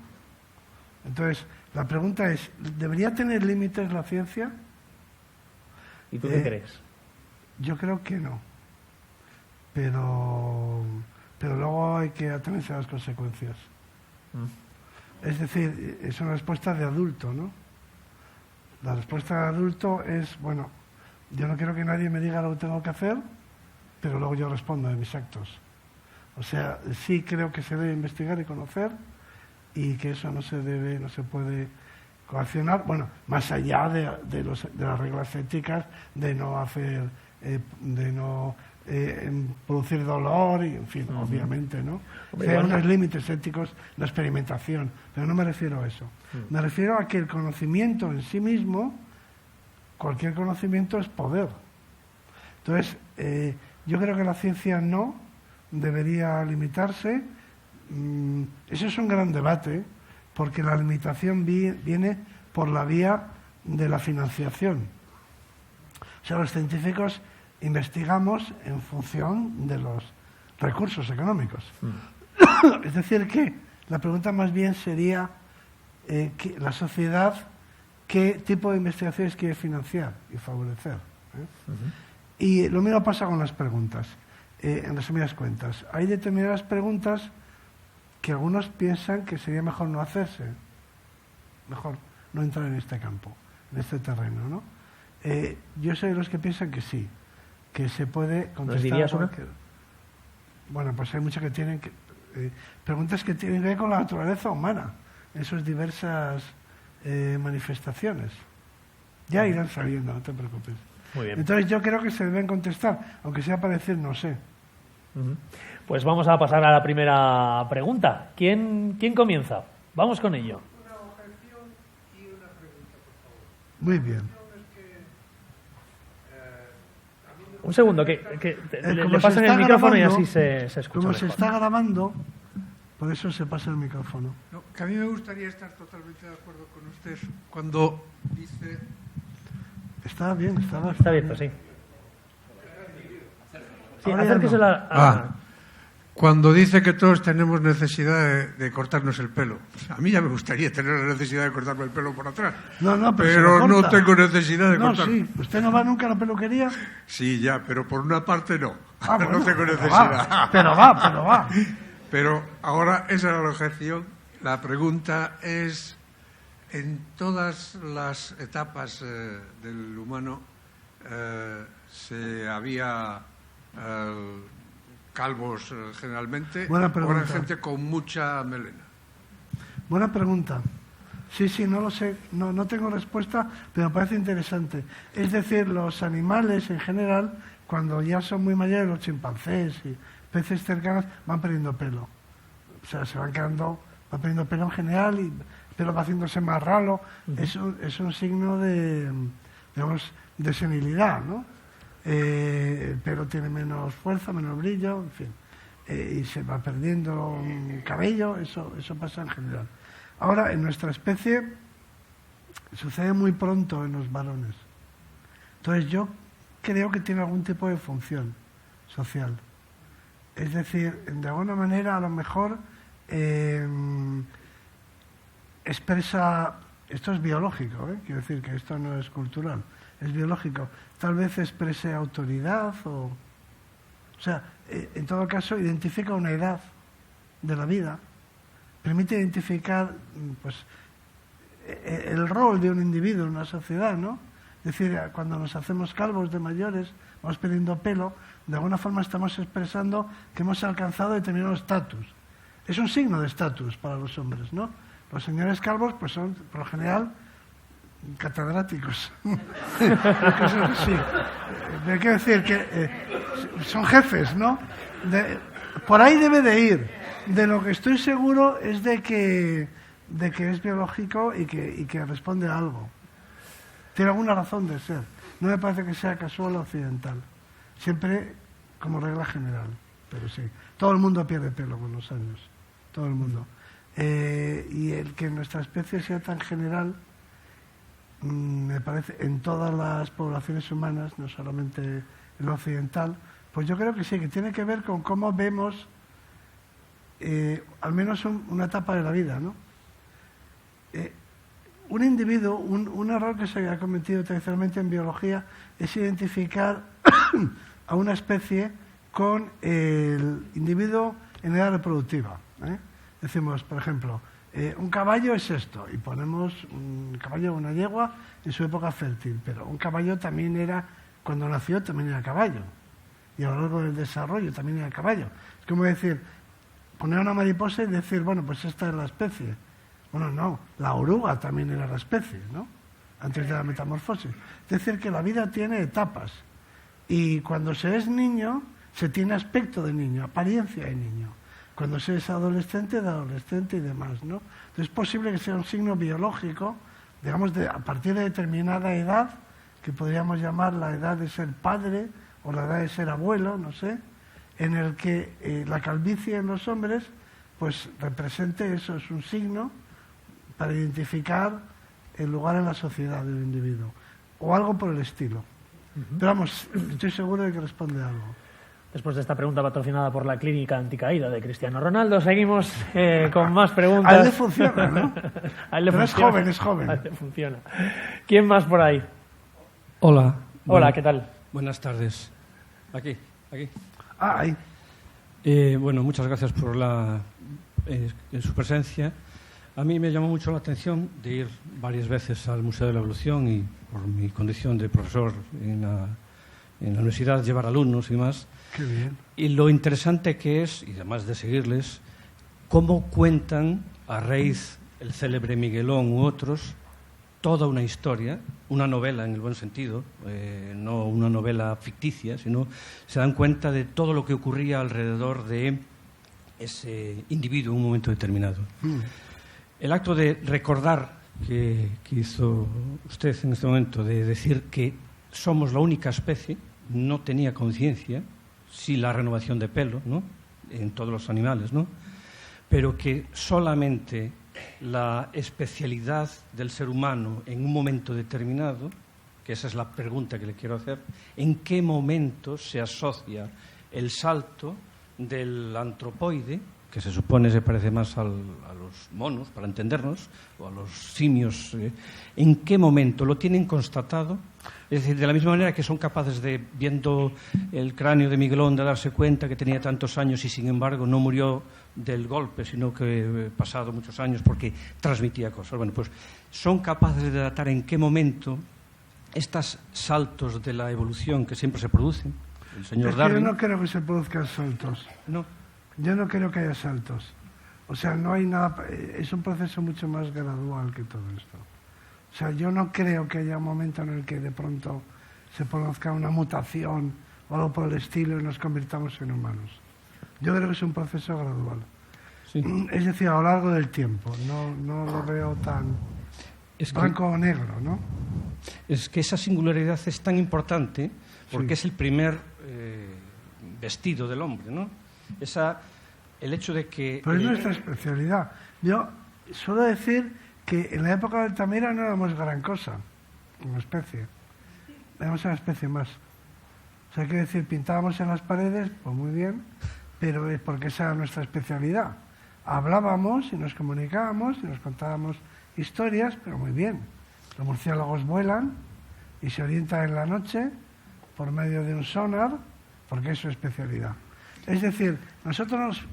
Entonces, la pregunta es, ¿debería tener límites la ciencia? ¿Y tú qué crees? Yo creo que no. Pero luego hay que atenerse a las consecuencias. Es decir, es una respuesta de adulto, ¿no? La respuesta de adulto es, bueno, yo no quiero que nadie me diga lo que tengo que hacer, pero luego yo respondo de mis actos. O sea, sí creo que se debe investigar y conocer y que eso no se puede coaccionar, bueno, más allá de las reglas éticas de no hacer, de no producir dolor y, en fin, obviamente, ¿no? Hay unos límites éticos, la experimentación, pero no me refiero a eso. Me refiero a que el conocimiento en sí mismo, cualquier conocimiento es poder. Entonces, yo creo que la ciencia no debería limitarse. Eso es un gran debate, porque la limitación viene por la vía de la financiación. O sea, los científicos investigamos en función de los recursos económicos. Es decir, que la pregunta más bien sería que la sociedad, ¿qué tipo de investigaciones quiere financiar y favorecer? Y lo mismo pasa con las preguntas. En resumidas cuentas, hay determinadas preguntas que algunos piensan que sería mejor no hacerse, mejor no entrar en este campo, en este terreno, ¿no? Yo soy de los que piensan que sí, que se puede contestar. ¿Nos dirías una? Bueno, pues hay muchas que tienen preguntas que tienen que ver con la naturaleza humana, en sus diversas manifestaciones. Ya irán saliendo, no te preocupes. Muy bien. Entonces yo creo que se deben contestar, aunque sea para decir no sé. Pues vamos a pasar a la primera pregunta. ¿Quién comienza? Vamos con ello. Una objeción y una pregunta, por favor. Muy bien. Un segundo, que le pasen el micrófono y así se escucha Como mejor. se está grabando, por eso se pasa el micrófono. No, que a mí me gustaría estar totalmente de acuerdo con usted cuando dice... Está bien, Está abierto, sí. Sí, Ahora ya acérquese no. Cuando dice que todos tenemos necesidad de cortarnos el pelo. A mí ya me gustaría tener la necesidad de cortarme el pelo por atrás. No, pero no tengo necesidad de cortarme. Sí. ¿Usted no va nunca a la peluquería? Sí, ya, pero por una parte no. Bueno, no tengo necesidad. Pero va. Pero ahora esa era la objeción. La pregunta es, en todas las etapas del humano se había calvos generalmente, Buena o pregunta. era gente con mucha melena. Buena pregunta. Sí, no lo sé, no tengo respuesta, pero me parece interesante. Es decir, los animales en general, cuando ya son muy mayores, los chimpancés y peces cercanos, van perdiendo pelo. O sea, va perdiendo pelo en general y el pelo va haciéndose más ralo. Es un signo de, digamos, de senilidad, ¿no? El pelo tiene menos fuerza, menos brillo, en fin. Y se va perdiendo cabello, eso pasa en general. Ahora, en nuestra especie sucede muy pronto en los varones. Entonces yo creo que tiene algún tipo de función social. Es decir, de alguna manera a lo mejor expresa, esto es biológico, quiero decir que esto no es cultural, es biológico, tal vez exprese autoridad o sea, en todo caso identifica una edad de la vida, permite identificar pues el rol de un individuo en una sociedad, ¿no? Es decir, cuando nos hacemos calvos de mayores, vamos perdiendo pelo, de alguna forma estamos expresando que hemos alcanzado determinado estatus. Es un signo de estatus para los hombres, ¿no? Los señores calvos pues son, por lo general, catedráticos. Sí. Quiero decir que son jefes, ¿no? Por ahí debe de ir. De lo que estoy seguro es de que es biológico y que responde a algo. Tiene alguna razón de ser. No me parece que sea casual o accidental. Siempre como regla general. Pero sí. Todo el mundo pierde pelo con los años. Todo el mundo. Y el que nuestra especie sea tan general, me parece, en todas las poblaciones humanas, no solamente en lo occidental, pues yo creo que sí, que tiene que ver con cómo vemos al menos una etapa de la vida, ¿no? Un individuo, un error que se ha cometido tradicionalmente en biología es identificar a una especie con el individuo en edad reproductiva. Decimos, por ejemplo, un caballo es esto, y ponemos un caballo o una yegua en su época fértil, pero un caballo también era, cuando nació también era caballo, y a lo largo del desarrollo también era caballo. Es como decir, poner una mariposa y decir, bueno, pues esta es la especie. Bueno, no, la oruga también era la especie, ¿no? Antes de la metamorfosis. Es decir, que la vida tiene etapas, y cuando se es niño, se tiene aspecto de niño, apariencia de niño. Cuando se es adolescente, de adolescente y demás, ¿no? Entonces es posible que sea un signo biológico, digamos, a partir de determinada edad, que podríamos llamar la edad de ser padre o la edad de ser abuelo, no sé, en el que la calvicie en los hombres pues represente eso, es un signo para identificar el lugar en la sociedad del individuo, o algo por el estilo. Pero vamos, estoy seguro de que responde algo. Después de esta pregunta patrocinada por la Clínica Anticaída de Cristiano Ronaldo, seguimos con más preguntas. A él le funciona, ¿no? A él le Pero funciona. es joven. A él le funciona. ¿Quién más por ahí? Hola. Hola, ¿qué tal? Buenas tardes. Aquí. Ah, ahí. Bueno, muchas gracias por su presencia. A mí me llamó mucho la atención de ir varias veces al Museo de la Evolución y por mi condición de profesor en la universidad, llevar alumnos y más. Qué bien. Y lo interesante que es, y además de seguirles, cómo cuentan a raíz el célebre Miguelón u otros toda una historia, una novela en el buen sentido, no una novela ficticia, sino se dan cuenta de todo lo que ocurría alrededor de ese individuo en un momento determinado. El acto de recordar que hizo usted en este momento, de decir que somos la única especie, no tenía conciencia, sí la renovación de pelo, ¿no?, en todos los animales, ¿no?, pero que solamente la especialidad del ser humano en un momento determinado, que esa es la pregunta que le quiero hacer, ¿en qué momento se asocia el salto del antropoide, que se supone se parece más a los monos, para entendernos, o a los simios, ¿en qué momento lo tienen constatado? Es decir, de la misma manera que son capaces de, viendo el cráneo de Miguelón, de darse cuenta que tenía tantos años y sin embargo no murió del golpe, sino que pasado muchos años porque transmitía cosas. Bueno, pues son capaces de datar en qué momento estos saltos de la evolución que siempre se producen. El señor Darwin. Yo no creo que se produzcan saltos. No. Yo no creo que haya saltos. O sea, no hay nada. Es un proceso mucho más gradual que todo esto. O sea, yo no creo que haya un momento en el que de pronto se produzca una mutación o algo por el estilo y nos convirtamos en humanos. Yo creo que es un proceso gradual. Sí. Es decir, a lo largo del tiempo. No lo veo tan blanco o negro, ¿no? Es que esa singularidad es tan importante porque es el primer vestido del hombre, ¿no? El hecho de que... Pero es nuestra especialidad. Yo suelo decir que en la época de Altamira no éramos gran cosa como especie. Éramos una especie más. O sea, quiero decir, pintábamos en las paredes, pues muy bien, pero es porque esa era nuestra especialidad. Hablábamos y nos comunicábamos y nos contábamos historias, pero muy bien. Los murciélagos vuelan y se orientan en la noche por medio de un sonar, porque es su especialidad. Es decir, nosotros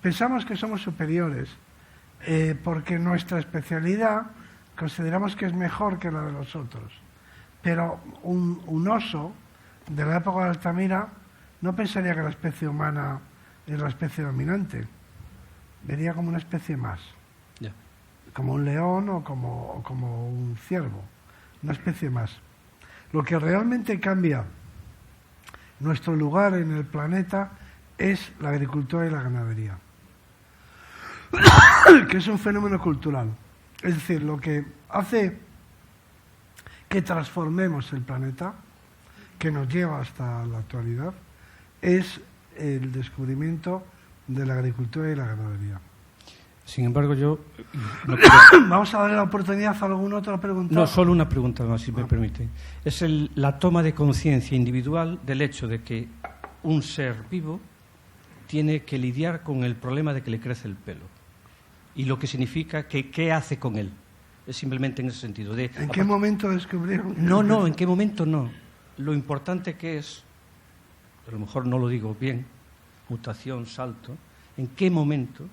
pensamos que somos superiores porque nuestra especialidad consideramos que es mejor que la de los otros. Pero un oso de la época de Altamira no pensaría que la especie humana es la especie dominante. Vería como una especie más. Yeah. Como un león o como un ciervo. Una especie más. Lo que realmente cambia nuestro lugar en el planeta es la agricultura y la ganadería, que es un fenómeno cultural. Es decir, lo que hace que transformemos el planeta, que nos lleva hasta la actualidad, es el descubrimiento de la agricultura y la ganadería. Sin embargo, yo... Vamos a darle la oportunidad a alguna otra pregunta. No, solo una pregunta más, si me permite. Es la toma de conciencia individual del hecho de que un ser vivo tiene que lidiar con el problema de que le crece el pelo. Y lo que significa que qué hace con él. Es simplemente en ese sentido. ¿En qué momento descubrieron? No, en qué momento no. Lo importante que es, a lo mejor no lo digo bien, mutación, salto, en qué momento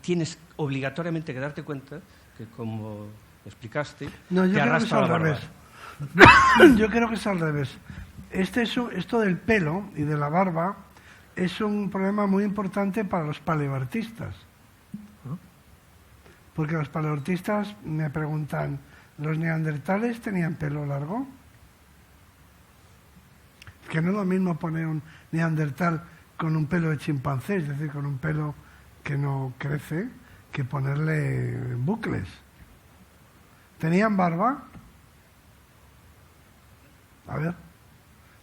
tienes obligatoriamente que darte cuenta que, como explicaste, te arrastra la barba. Yo creo que es al revés. Esto del pelo y de la barba es un problema muy importante para los paleoartistas. Porque los paleoartistas me preguntan, ¿los neandertales tenían pelo largo? Que no es lo mismo poner un neandertal con un pelo de chimpancé, es decir, con un pelo que no crece, que ponerle bucles. ¿Tenían barba? A ver.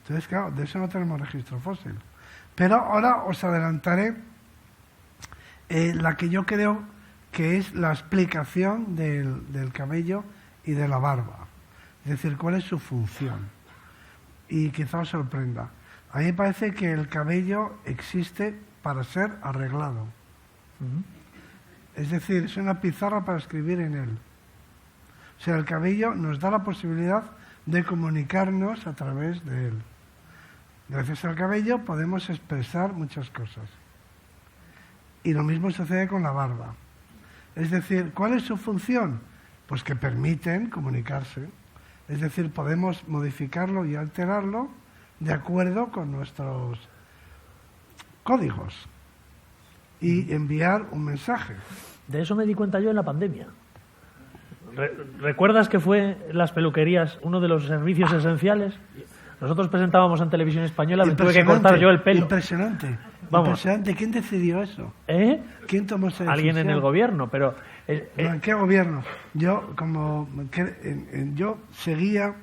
Entonces, claro, de eso no tenemos registro fósil. Pero ahora os adelantaré la que yo creo que es la explicación del cabello y de la barba. Es decir, cuál es su función. Y quizá os sorprenda. A mí me parece que el cabello existe para ser arreglado. Es decir, es una pizarra para escribir en él. O sea, el cabello nos da la posibilidad de comunicarnos a través de él. Gracias al cabello podemos expresar muchas cosas. Y lo mismo sucede con la barba. Es decir, ¿cuál es su función? Pues que permiten comunicarse. Es decir, podemos modificarlo y alterarlo de acuerdo con nuestros códigos y enviar un mensaje. De eso me di cuenta yo en la pandemia. ¿Recuerdas que fue las peluquerías uno de los servicios esenciales? Nosotros presentábamos en Televisión Española, me tuve que cortar yo el pelo. Impresionante. Vamos. Impresionante. ¿Quién decidió eso? ¿Quién tomó esa decisión? Alguien en el gobierno, pero... No, ¿en qué gobierno? Yo, yo seguía,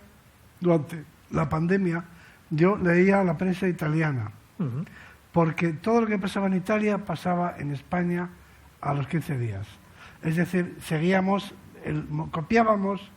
durante la pandemia, yo leía la prensa italiana. Porque todo lo que pasaba en Italia pasaba en España a los 15 días. Es decir, seguíamos, copiábamos,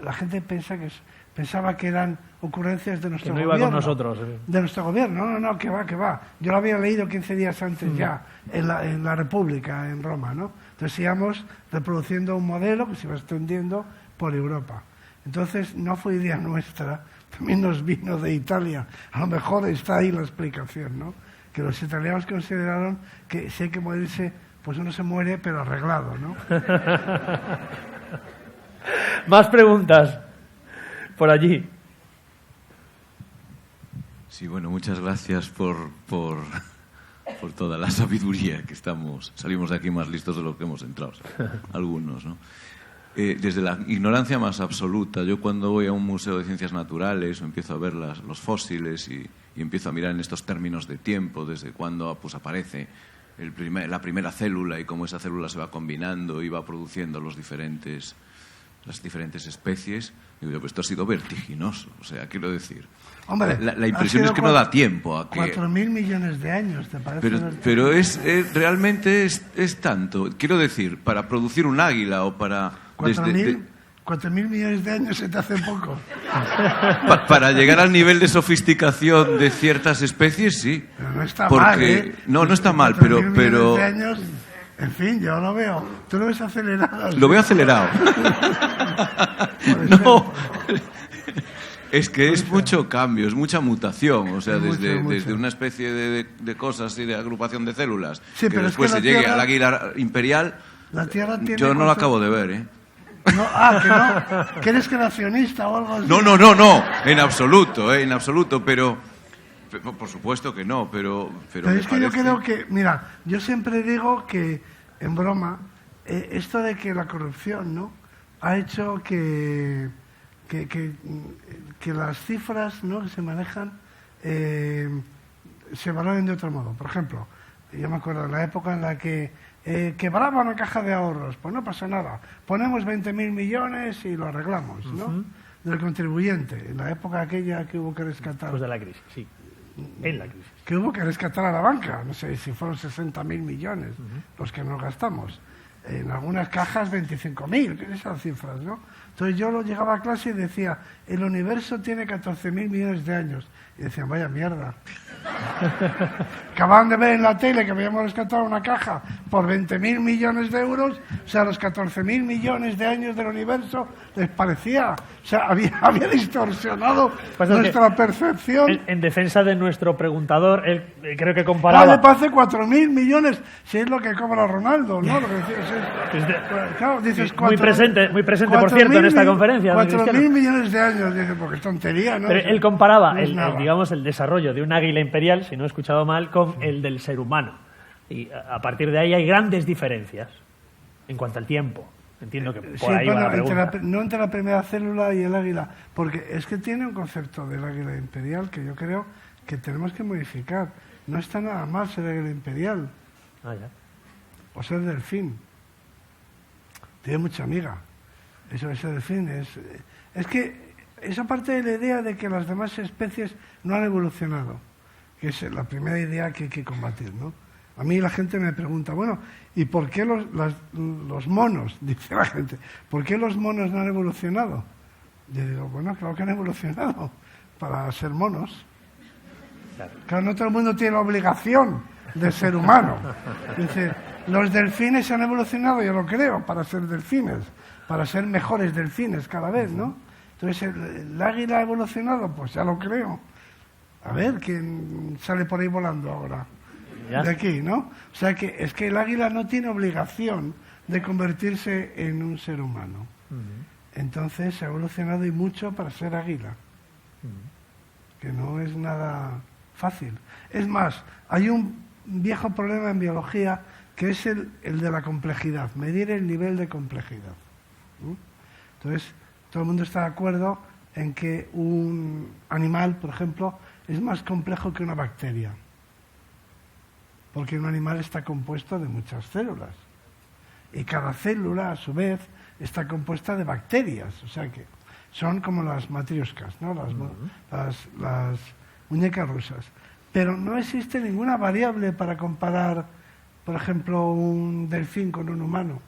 la gente pensaba que eran ocurrencias de nuestro gobierno. Que no iba con nosotros. De nuestro gobierno. No, que va. Yo lo había leído 15 días antes ya, en la República, en Roma, ¿no? Entonces íbamos reproduciendo un modelo que se iba extendiendo por Europa. Entonces no fue idea nuestra, también nos vino de Italia. A lo mejor está ahí la explicación, ¿no? Que los italianos consideraron que si hay que morirse, pues uno se muere, pero arreglado, ¿no? Más preguntas por allí. Sí, bueno, muchas gracias por toda la sabiduría que salimos de aquí más listos de lo que hemos entrado, algunos, ¿no? Desde la ignorancia más absoluta, yo cuando voy a un museo de ciencias naturales o empiezo a ver los fósiles y empiezo a mirar en estos términos de tiempo, desde cuando pues, aparece la primera célula y cómo esa célula se va combinando y va produciendo las diferentes especies, digo yo, pues esto ha sido vertiginoso, o sea, quiero decir, hombre, la impresión es que no da tiempo a que... 4.000 millones de años, ¿te parece? Pero realmente es tanto, quiero decir, para producir un águila o para... 4.000 millones de años se te hace poco. Para llegar al nivel de sofisticación de ciertas especies, sí. Pero no está mal, ¿eh? No está mal, pero... millones de años, en fin, yo lo veo. Tú lo ves acelerado. Lo veo acelerado. No. Es que es mucho cambio, es mucha mutación. O sea, desde una especie de cosas y de agrupación de células, sí, que después se llegue al águila imperial, la Tierra tiene yo no lo acabo de ver, ¿eh? No, que no. ¿Que eres creacionista o algo así? No, en absoluto, pero por supuesto que no, pero es que yo creo que, mira, yo siempre digo que, en broma, esto de que la corrupción, ¿no?, ha hecho que las cifras, ¿no?, que se manejan se valoren de otro modo. Por ejemplo, yo me acuerdo de la época en la que quebraba una caja de ahorros, pues no pasa nada, ponemos 20.000 millones y lo arreglamos, ¿no? Del contribuyente, en la época aquella que hubo que rescatar. Pues de la crisis, sí. En la crisis. Que hubo que rescatar a la banca, no sé si fueron 60.000 millones los que nos gastamos. En algunas cajas 25.000, esas cifras, ¿no? Entonces yo llegaba a clase y decía, el universo tiene 14.000 millones de años. Y decían, vaya mierda. Acababan de ver en la tele que habíamos rescatado una caja por 20.000 millones de euros, o sea, los 14.000 millones de años del universo les parecía, o sea, había distorsionado nuestra percepción. En defensa de nuestro preguntador, él creo que comparaba... Vale, parece 4.000 millones, si es lo que cobra Ronaldo, ¿no? Lo que claro, dices, muy presente, por cierto, en esta conferencia. 4.000 millones de años, dice, porque es tontería, ¿no? Pero él comparaba el desarrollo de un águila imperial, si no he escuchado mal, con el del ser humano. Y a partir de ahí hay grandes diferencias en cuanto al tiempo. Entiendo que por ahí va la pregunta. No entre la primera célula y el águila, porque es que tiene un concepto del águila imperial que yo creo que tenemos que modificar. No está nada mal ser águila imperial. Ah, ya. O ser delfín. Tiene mucha amiga. Ese delfín es que Esa parte de la idea de que las demás especies no han evolucionado, que es la primera idea que hay que combatir, ¿no? A mí la gente me pregunta, bueno, ¿y por qué los monos? Dice la gente, ¿por qué los monos no han evolucionado? Yo digo, bueno, claro que han evolucionado para ser monos. Claro, no todo el mundo tiene la obligación de ser humano. Dice, los delfines han evolucionado, yo lo creo, para ser delfines, para ser mejores delfines cada vez, ¿no? Entonces, ¿el águila ha evolucionado? Pues ya lo creo. A ver, ¿quién sale por ahí volando ahora? De aquí, ¿no? O sea, que es que el águila no tiene obligación de convertirse en un ser humano. Entonces, ha evolucionado y mucho para ser águila. Que no es nada fácil. Es más, hay un viejo problema en biología que es el de la complejidad, medir el nivel de complejidad. Entonces, todo el mundo está de acuerdo en que un animal, por ejemplo, es más complejo que una bacteria. Porque un animal está compuesto de muchas células. Y cada célula, a su vez, está compuesta de bacterias. O sea que son como las matrioscas, ¿no? Las muñecas rusas. Pero no existe ninguna variable para comparar, por ejemplo, un delfín con un humano.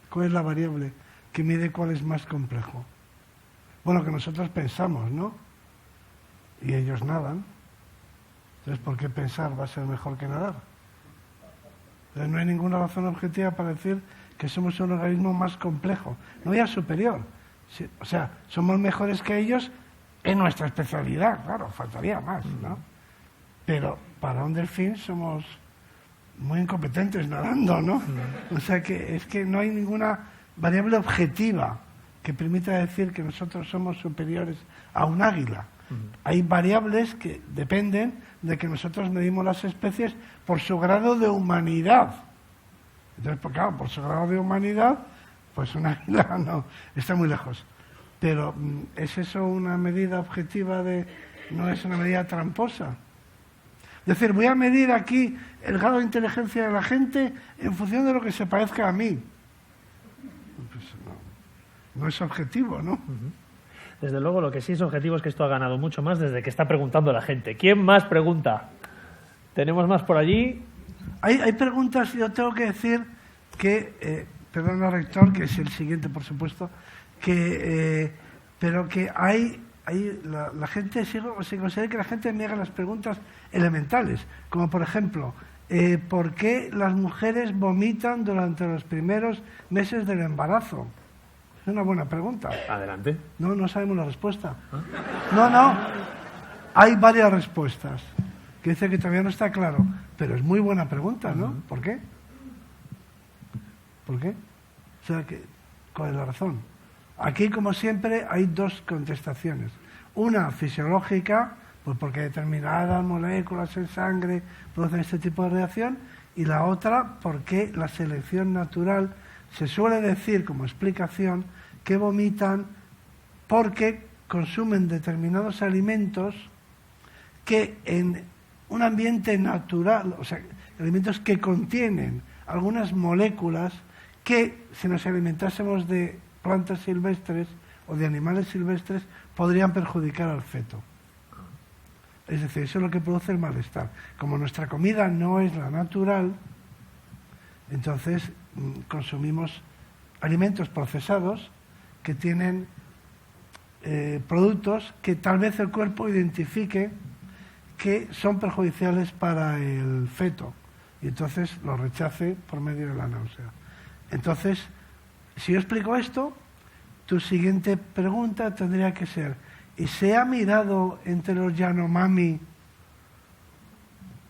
¿Cuál es la variable que mide cuál es más complejo? Bueno, que nosotros pensamos, ¿no? Y ellos nadan. Entonces, ¿por qué pensar va a ser mejor que nadar? Entonces, no hay ninguna razón objetiva para decir que somos un organismo más complejo. No ya superior. Sí, o sea, somos mejores que ellos en nuestra especialidad, claro, faltaría más, ¿no? Pero para un delfín somos muy incompetentes nadando, ¿no? O sea, que es que no hay ninguna variable objetiva que permita decir que nosotros somos superiores a un águila. Hay variables que dependen de que nosotros medimos las especies por su grado de humanidad. Entonces, pues, claro, por su grado de humanidad, pues un águila no, está muy lejos. Pero ¿es eso una medida objetiva no es una medida tramposa? Es decir, voy a medir aquí el grado de inteligencia de la gente en función de lo que se parezca a mí. Pues no es objetivo, ¿no? Desde luego, lo que sí es objetivo es que esto ha ganado mucho más desde que está preguntando la gente. ¿Quién más pregunta? ¿Tenemos más por allí? Hay preguntas, yo tengo que decir que, perdón, rector, que es el siguiente, por supuesto, pero que la gente se considera que la gente niega las preguntas elementales, como por ejemplo, ¿por qué las mujeres vomitan durante los primeros meses del embarazo? Es una buena pregunta. Adelante. No sabemos la respuesta. No. Hay varias respuestas. Que dice que todavía no está claro. Pero es muy buena pregunta, ¿no? ¿Por qué? ¿Por qué? O sea, ¿cuál es la razón? Aquí, como siempre, hay dos contestaciones. Una fisiológica, pues porque determinadas moléculas en sangre producen este tipo de reacción, y la otra porque la selección natural se suele decir como explicación que vomitan porque consumen determinados alimentos que en un ambiente natural, o sea, alimentos que contienen algunas moléculas que si nos alimentásemos de plantas silvestres o de animales silvestres podrían perjudicar al feto. Es decir, eso es lo que produce el malestar. Como nuestra comida no es la natural, entonces consumimos alimentos procesados que tienen productos que tal vez el cuerpo identifique que son perjudiciales para el feto y entonces lo rechace por medio de la náusea. Entonces, si yo explico esto, tu siguiente pregunta tendría que ser: ¿y se ha mirado entre los Yanomami,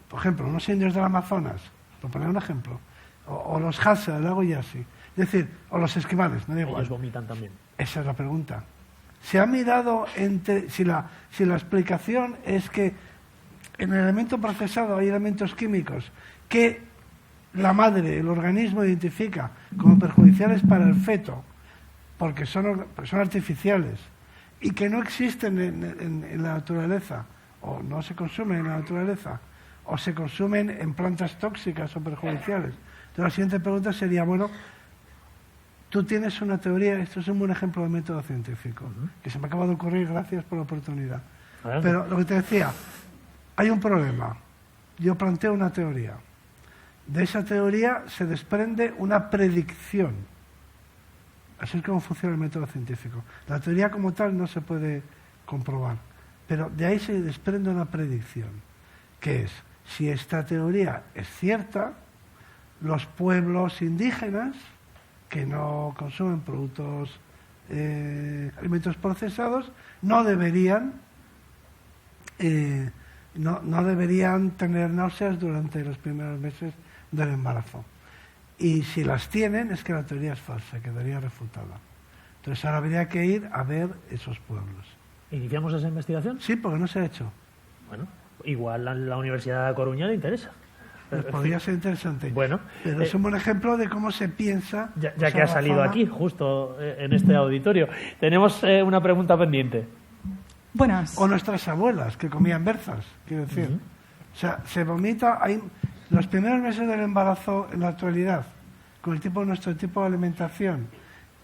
por ejemplo, unos indios del Amazonas, por poner un ejemplo, o los Hassa del lago Yassi, es decir, o los esquimales, no da igual? Ellos vomitan también. Esa es la pregunta. ¿Se ha mirado si la explicación es que en el elemento procesado hay elementos químicos que la madre, el organismo, identifica como perjudiciales para el feto, porque son artificiales y que no existen en la naturaleza, o no se consumen en la naturaleza, o se consumen en plantas tóxicas o perjudiciales? Entonces la siguiente pregunta sería, bueno, tú tienes una teoría, esto es un buen ejemplo de método científico, que se me acaba de ocurrir, gracias por la oportunidad. Pero lo que te decía, hay un problema. Yo planteo una teoría. De esa teoría se desprende una predicción. Así es como funciona el método científico. La teoría como tal no se puede comprobar, pero de ahí se desprende una predicción, que es, si esta teoría es cierta, los pueblos indígenas que no consumen productos, alimentos procesados, no deberían tener náuseas durante los primeros meses del embarazo. Y si las tienen, es que la teoría es falsa, quedaría refutada. Entonces ahora habría que ir a ver esos pueblos. ¿Iniciamos esa investigación? Sí, porque no se ha hecho. Bueno, igual a la Universidad de Coruña le interesa. Pues podría ser interesante. Bueno, pero es un buen ejemplo de cómo se piensa. Ya que ha salido aquí, justo en este auditorio. Tenemos una pregunta pendiente. Buenas. O nuestras abuelas, que comían berzas, quiero decir. O sea, se vomita. Los primeros meses del embarazo, en la actualidad, con nuestro tipo de alimentación,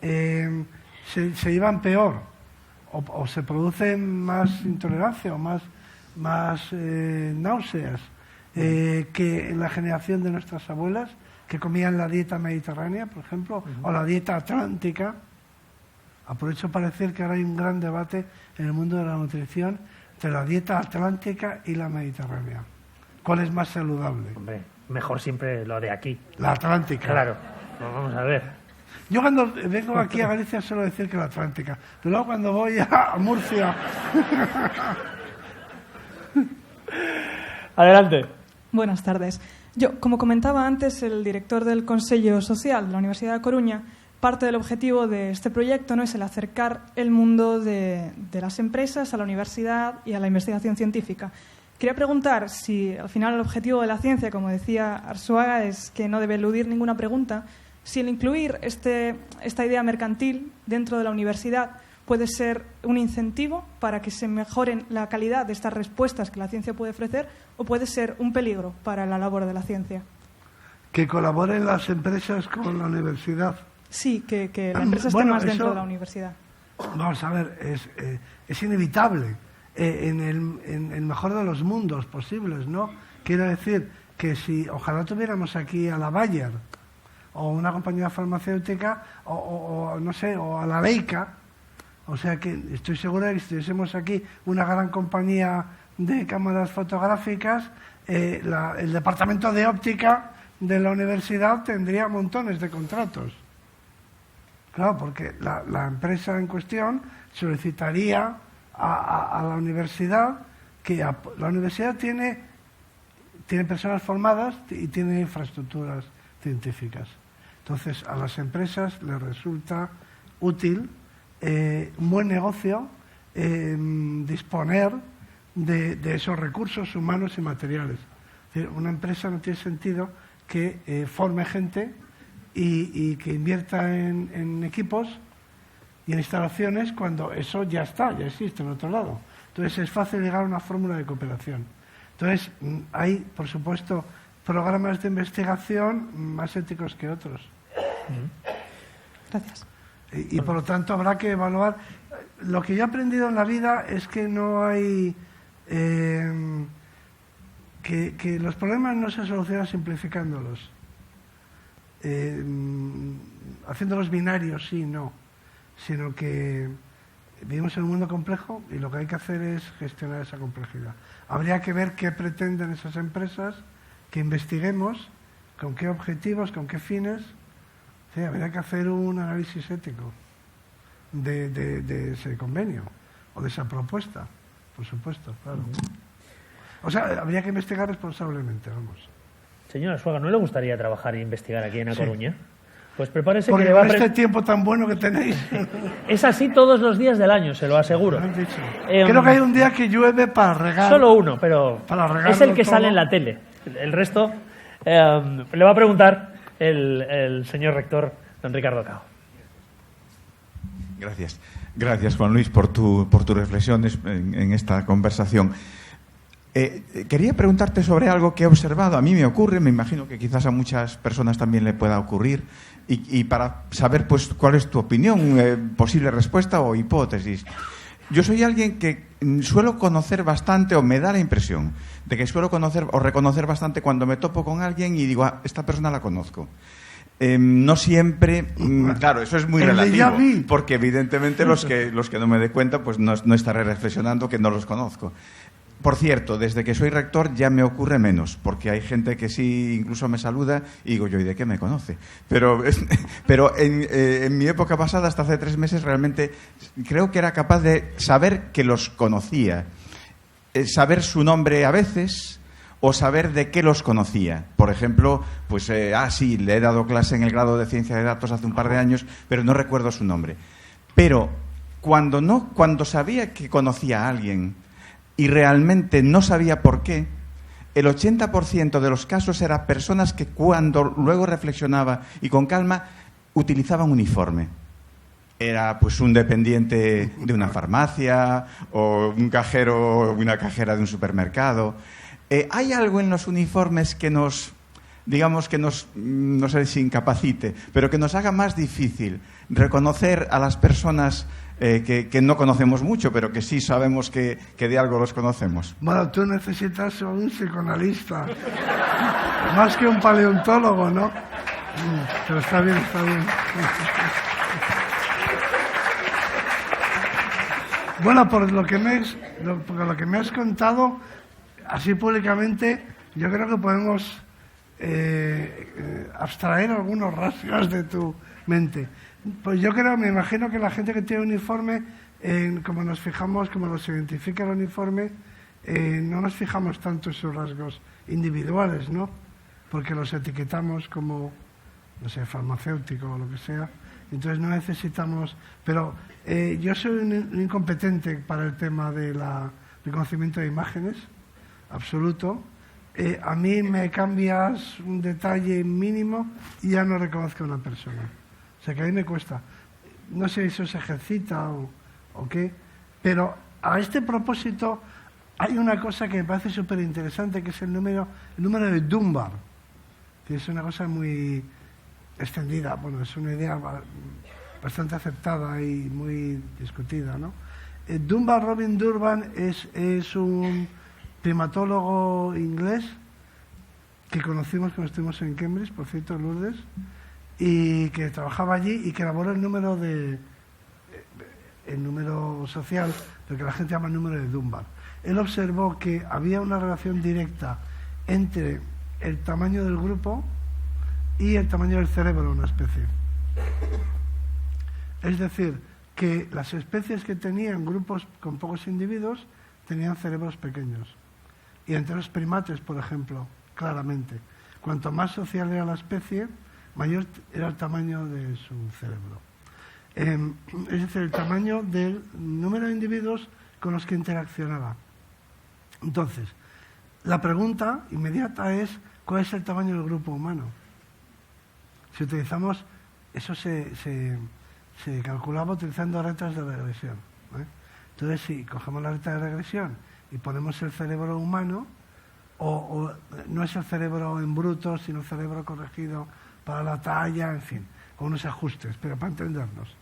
se llevan peor. O se producen más intolerancia o más náuseas que en la generación de nuestras abuelas, que comían la dieta mediterránea, por ejemplo, o la dieta atlántica. Aprovecho para decir que ahora hay un gran debate en el mundo de la nutrición entre la dieta atlántica y la mediterránea. ¿Cuál es más saludable? Hombre, mejor siempre lo de aquí. La atlántica. Claro, vamos a ver. Yo cuando vengo aquí a Galicia suelo decir que la atlántica, pero luego cuando voy a Murcia... Adelante. Buenas tardes. Yo, como comentaba antes, el director del Consello Social de la Universidad de Coruña, parte del objetivo de este proyecto no es el acercar el mundo de las empresas a la universidad y a la investigación científica. Quería preguntar si al final el objetivo de la ciencia, como decía Arzuaga, es que no debe eludir ninguna pregunta, si el incluir esta idea mercantil dentro de la universidad puede ser un incentivo para que se mejoren la calidad de estas respuestas que la ciencia puede ofrecer, o puede ser un peligro para la labor de la ciencia. Que colaboren las empresas con la universidad. Sí, que la empresa esté más dentro de la universidad. Vamos a ver, es inevitable en el mejor de los mundos posibles, ¿no? Quiero decir que si ojalá tuviéramos aquí a la Bayer o una compañía farmacéutica o no sé, o a la Leica, o sea que estoy seguro de que si tuviésemos aquí una gran compañía de cámaras fotográficas, el departamento de óptica de la universidad tendría montones de contratos. Claro, porque la empresa en cuestión solicitaría a la universidad, que la universidad tiene personas formadas y tiene infraestructuras científicas. Entonces, a las empresas les resulta útil, un buen negocio, disponer de esos recursos humanos y materiales. Es decir, una empresa no tiene sentido que forme gente y que invierta en equipos y en instalaciones cuando eso ya existe en otro lado. Entonces es fácil llegar a una fórmula de cooperación. Entonces hay, por supuesto, programas de investigación más éticos que otros. Gracias. Y por lo tanto habrá que evaluar. Lo que yo he aprendido en la vida es que no hay... que los problemas no se solucionan simplificándolos. Haciéndolos binarios, sí, no. Sino que vivimos en un mundo complejo y lo que hay que hacer es gestionar esa complejidad. Habría que ver qué pretenden esas empresas, que investiguemos, con qué objetivos, con qué fines. Sí, habría que hacer un análisis ético de ese convenio o de esa propuesta, por supuesto, claro. O sea, habría que investigar responsablemente, vamos. Señora Arzuaga, ¿no le gustaría trabajar e investigar aquí en A Coruña? Sí. Pues prepárese porque que le va a... este tiempo tan bueno que tenéis. Es así todos los días del año, se lo aseguro. Creo que hay un día que llueve para regar. Solo uno, pero es el que todo sale en la tele. El resto le va a preguntar el señor rector, don Ricardo Cao. Gracias, Juan Luis, por tus reflexiones en esta conversación. Quería preguntarte sobre algo que he observado. A mí me ocurre, me imagino que quizás a muchas personas también le pueda ocurrir, y para saber pues cuál es tu opinión, posible respuesta o hipótesis. Yo soy alguien que suelo conocer bastante, o me da la impresión de que suelo conocer o reconocer bastante cuando me topo con alguien y digo, esta persona la conozco. No siempre, claro, eso es muy relativo, porque evidentemente los que no me dé cuenta, pues no estaré reflexionando que no los conozco. Por cierto, desde que soy rector ya me ocurre menos, porque hay gente que sí incluso me saluda y digo yo, ¿y de qué me conoce? Pero en mi época pasada, hasta hace 3 meses, realmente creo que era capaz de saber que los conocía, saber su nombre a veces, o saber de qué los conocía. Por ejemplo, pues, sí, le he dado clase en el grado de Ciencia de Datos hace un par de años, pero no recuerdo su nombre. Pero cuando sabía que conocía a alguien y realmente no sabía por qué, el 80% de los casos eran personas que cuando luego reflexionaba y con calma utilizaban uniforme. Era pues un dependiente de una farmacia o un cajero o una cajera de un supermercado. Hay algo en los uniformes que nos, digamos que nos, no sé si incapacite, pero que nos haga más difícil reconocer a las personas que no conocemos mucho, pero que sí sabemos que de algo los conocemos. Bueno, tú necesitas un psicoanalista, más que un paleontólogo, ¿no? Pero está bien, está bien. Bueno, por lo que me has contado, así públicamente, yo creo que podemos abstraer algunos rasgos de tu mente. Pues yo creo, me imagino que la gente que tiene uniforme, como nos fijamos, como los identifica el uniforme, no nos fijamos tanto en sus rasgos individuales, ¿no? Porque los etiquetamos como, no sé, farmacéutico o lo que sea. Entonces no necesitamos... Pero yo soy un incompetente para el tema del reconocimiento de imágenes, absoluto. A mí me cambias un detalle mínimo y ya no reconozco a una persona. O sea que a mí me cuesta. No sé si eso se ejercita o qué, pero a este propósito hay una cosa que me parece súper interesante, que es el número de Dunbar, que es una cosa muy extendida. Bueno, es una idea bastante aceptada y muy discutida, ¿no? Robin Dunbar es un primatólogo inglés que conocimos cuando estuvimos en Cambridge, por cierto, Lourdes, y que trabajaba allí y que elaboró el número social, lo que la gente llama el número de Dunbar. Él observó que había una relación directa entre el tamaño del grupo y el tamaño del cerebro de una especie. Es decir, que las especies que tenían grupos con pocos individuos tenían cerebros pequeños. Y entre los primates, por ejemplo, claramente, cuanto más social era la especie, mayor era el tamaño de su cerebro. Es decir, el tamaño del número de individuos con los que interaccionaba. Entonces, la pregunta inmediata es, ¿cuál es el tamaño del grupo humano? Si utilizamos, eso se calculaba utilizando retas de regresión, ¿eh? Entonces, si cogemos la reta de regresión y ponemos el cerebro humano, o no es el cerebro en bruto, sino el cerebro corregido para la talla, en fin, con unos ajustes, pero para entendernos.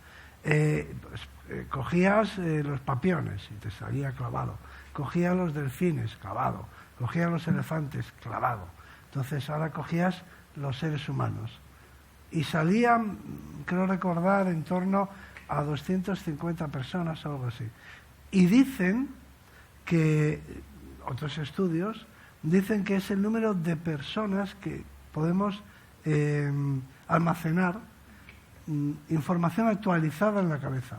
Cogías los papiones y te salía clavado, cogías los delfines, clavado, cogías los elefantes, clavado. Entonces ahora cogías los seres humanos y salían, creo recordar, en torno a 250 personas o algo así. Y dicen que, otros estudios, dicen que es el número de personas que podemos almacenar información actualizada en la cabeza.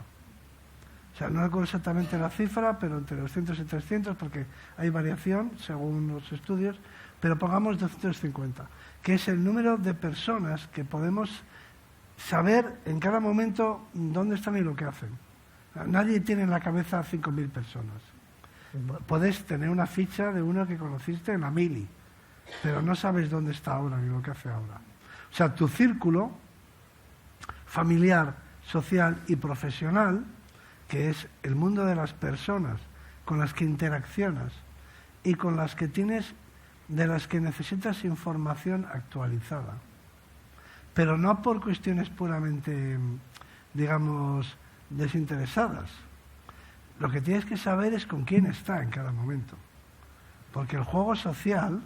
O sea, no recuerdo exactamente la cifra, pero entre 200 y 300, porque hay variación según los estudios, pero pongamos 250, que es el número de personas que podemos saber en cada momento dónde están y lo que hacen. Nadie tiene en la cabeza 5.000 personas. Podés tener una ficha de uno que conociste en la mili, pero no sabes dónde está ahora ni lo que hace ahora. O sea, tu círculo familiar, social y profesional, que es el mundo de las personas con las que interaccionas y con las que tienes, de las que necesitas información actualizada. Pero no por cuestiones puramente, digamos, desinteresadas. Lo que tienes que saber es con quién está en cada momento. Porque el juego social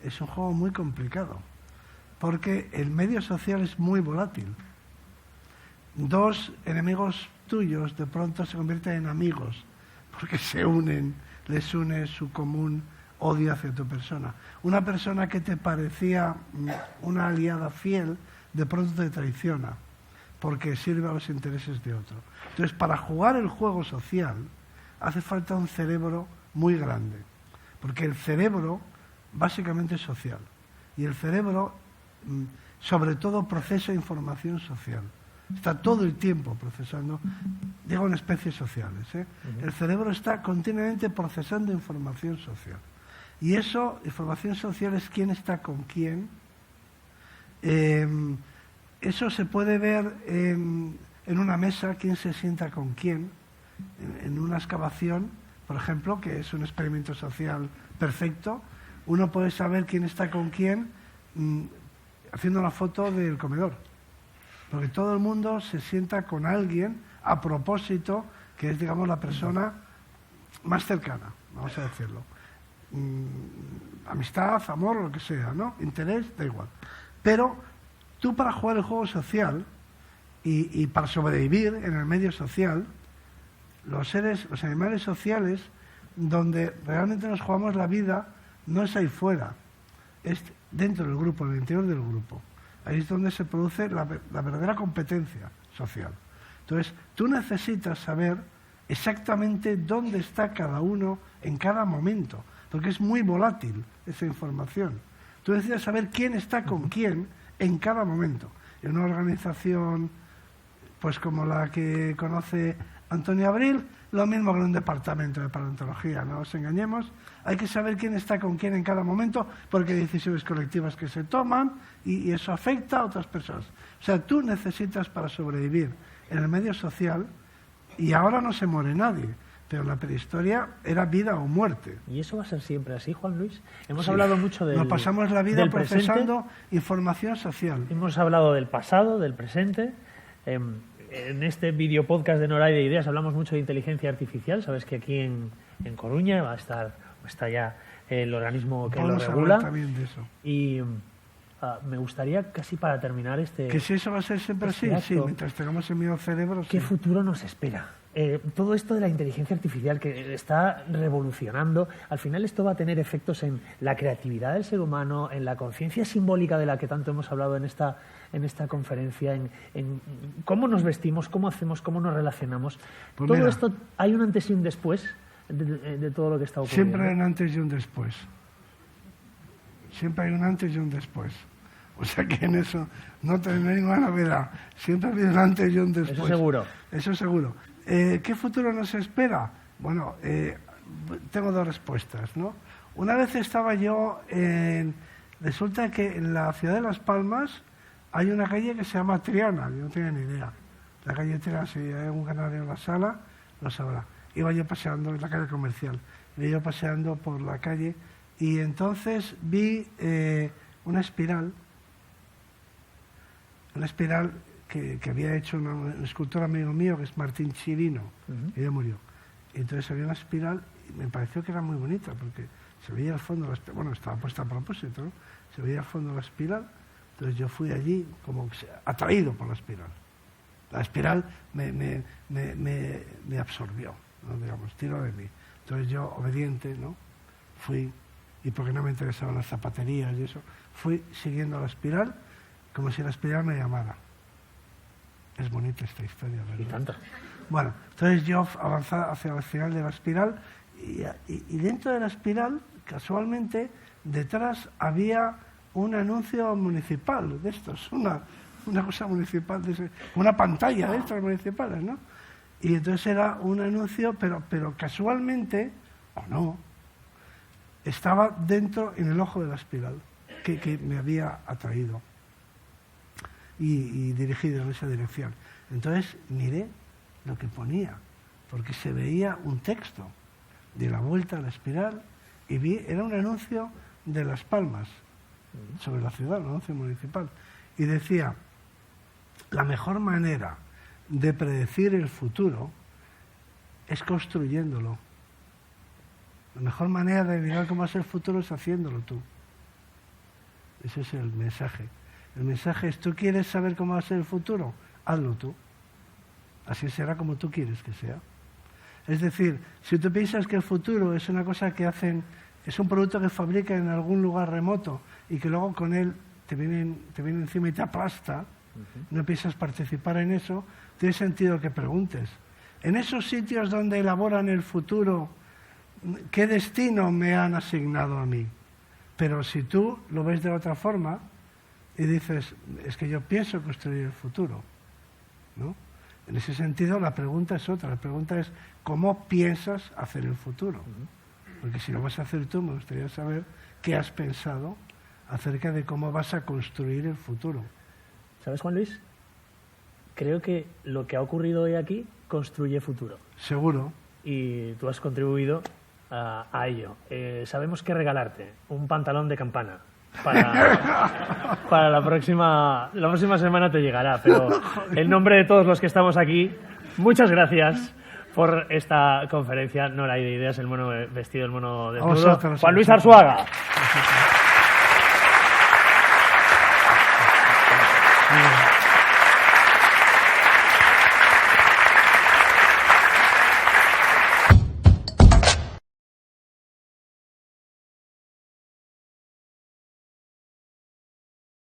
es un juego muy complicado. Porque el medio social es muy volátil. Dos enemigos tuyos de pronto se convierten en amigos. Porque se unen, les une su común odio hacia tu persona. Una persona que te parecía una aliada fiel, de pronto te traiciona. Porque sirve a los intereses de otro. Entonces, para jugar el juego social, hace falta un cerebro muy grande. Porque el cerebro, básicamente, es social. Y el cerebro, sobre todo, procesa información social. Está todo el tiempo procesando, digo en especies sociales, ¿eh? El cerebro está continuamente procesando información social. Y eso, información social, es quién está con quién. Eso se puede ver en una mesa, quién se sienta con quién, en una excavación, por ejemplo, que es un experimento social perfecto. Uno puede saber quién está con quién haciendo la foto del comedor. Porque todo el mundo se sienta con alguien a propósito, que es, digamos, la persona más cercana, vamos a decirlo. Amistad, amor, lo que sea, ¿no? Interés, da igual. Pero tú, para jugar el juego social y para sobrevivir en el medio social, los animales sociales, donde realmente nos jugamos la vida, no es ahí fuera, es dentro del grupo, en el interior del grupo. Ahí es donde se produce la verdadera competencia social. Entonces, tú necesitas saber exactamente dónde está cada uno en cada momento, porque es muy volátil esa información. Tú necesitas saber quién está con quién en cada momento. En una organización, pues como la que conoce Antonio Abril, lo mismo que en un departamento de paleontología, no nos engañemos. Hay que saber quién está con quién en cada momento, porque hay decisiones colectivas que se toman y eso afecta a otras personas. O sea, tú necesitas, para sobrevivir en el medio social, y ahora no se muere nadie, pero en la prehistoria era vida o muerte. ¿Y eso va a ser siempre así, Juan Luis? Hemos hablado mucho Nos pasamos la vida procesando presente, información social. Hemos hablado del pasado, del presente. En este video podcast de Noray de Ideas hablamos mucho de inteligencia artificial. Sabes que aquí en Coruña está ya el organismo que lo regula. También de eso. Y me gustaría, casi para terminar que si eso va a ser siempre así, sí, mientras tengamos el mismo cerebro. ¿Qué futuro nos espera? Todo esto de la inteligencia artificial que está revolucionando, al final esto va a tener efectos en la creatividad del ser humano, en la conciencia simbólica de la que tanto hemos hablado en esta conferencia, en cómo nos vestimos, cómo hacemos, cómo nos relacionamos. Pues todo mira, esto, hay un antes y un después de todo lo que está ocurriendo. Siempre hay un antes y un después. Siempre hay un antes y un después. O sea que en eso no hay ninguna novedad. Siempre ha habido un antes y un después. Eso seguro. Eso seguro. ¿Qué futuro nos espera? Bueno, tengo dos respuestas, ¿no? Una vez estaba yo resulta que en la ciudad de Las Palmas hay una calle que se llama Triana, yo no tenía ni idea. La calle Triana, si hay un canario en la sala, lo sabrá. Iba yo paseando en la calle comercial, iba yo paseando por la calle y entonces vi una espiral que había hecho un escultor amigo mío, que es Martín Chirino, que ya murió. Y entonces había una espiral y me pareció que era muy bonita, porque se veía al fondo, estaba puesta a propósito, ¿no? Se veía al fondo la espiral, entonces yo fui allí como atraído por la espiral. La espiral me absorbió, ¿no? Digamos, tiró de mí. Entonces yo, obediente, ¿no? Fui, y porque no me interesaban las zapaterías y eso, fui siguiendo la espiral como si la espiral me llamara. Es bonita esta historia, ¿verdad? Y tanto. Bueno, entonces yo avanzaba hacia el final de la espiral y dentro de la espiral, casualmente, detrás había un anuncio municipal de estos, una cosa municipal, una pantalla de estas municipales, ¿no? Y entonces era un anuncio, pero casualmente, o no, estaba dentro, en el ojo de la espiral, que me había atraído y dirigido en esa dirección. Entonces miré lo que ponía, porque se veía un texto de la vuelta a la espiral y vi, era un anuncio de Las Palmas, sobre la ciudad, un anuncio municipal, y decía, la mejor manera de predecir el futuro es construyéndolo. La mejor manera de adivinar cómo va a ser el futuro es haciéndolo tú. Ese es el mensaje. El mensaje es, ¿tú quieres saber cómo va a ser el futuro? Hazlo tú. Así será como tú quieres que sea. Es decir, si tú piensas que el futuro es una cosa que hacen, es un producto que fabrican en algún lugar remoto y que luego con él te viene encima y te aplasta, no piensas participar en eso, tiene sentido que preguntes. En esos sitios donde elaboran el futuro, ¿qué destino me han asignado a mí? Pero si tú lo ves de otra forma y dices, es que yo pienso construir el futuro, ¿no? En ese sentido, la pregunta es otra. La pregunta es, ¿cómo piensas hacer el futuro? Porque si lo vas a hacer tú, me gustaría saber qué has pensado acerca de cómo vas a construir el futuro. ¿Sabes, Juan Luis? Creo que lo que ha ocurrido hoy aquí construye futuro. Seguro. Y tú has contribuido a ello. Sabemos qué regalarte. Un pantalón de campana. Para la próxima semana te llegará, pero en nombre de todos los que estamos aquí, muchas gracias por esta conferencia. No la hay de ideas, el mono vestido, el mono de nudo. Juan Luis Arzuaga.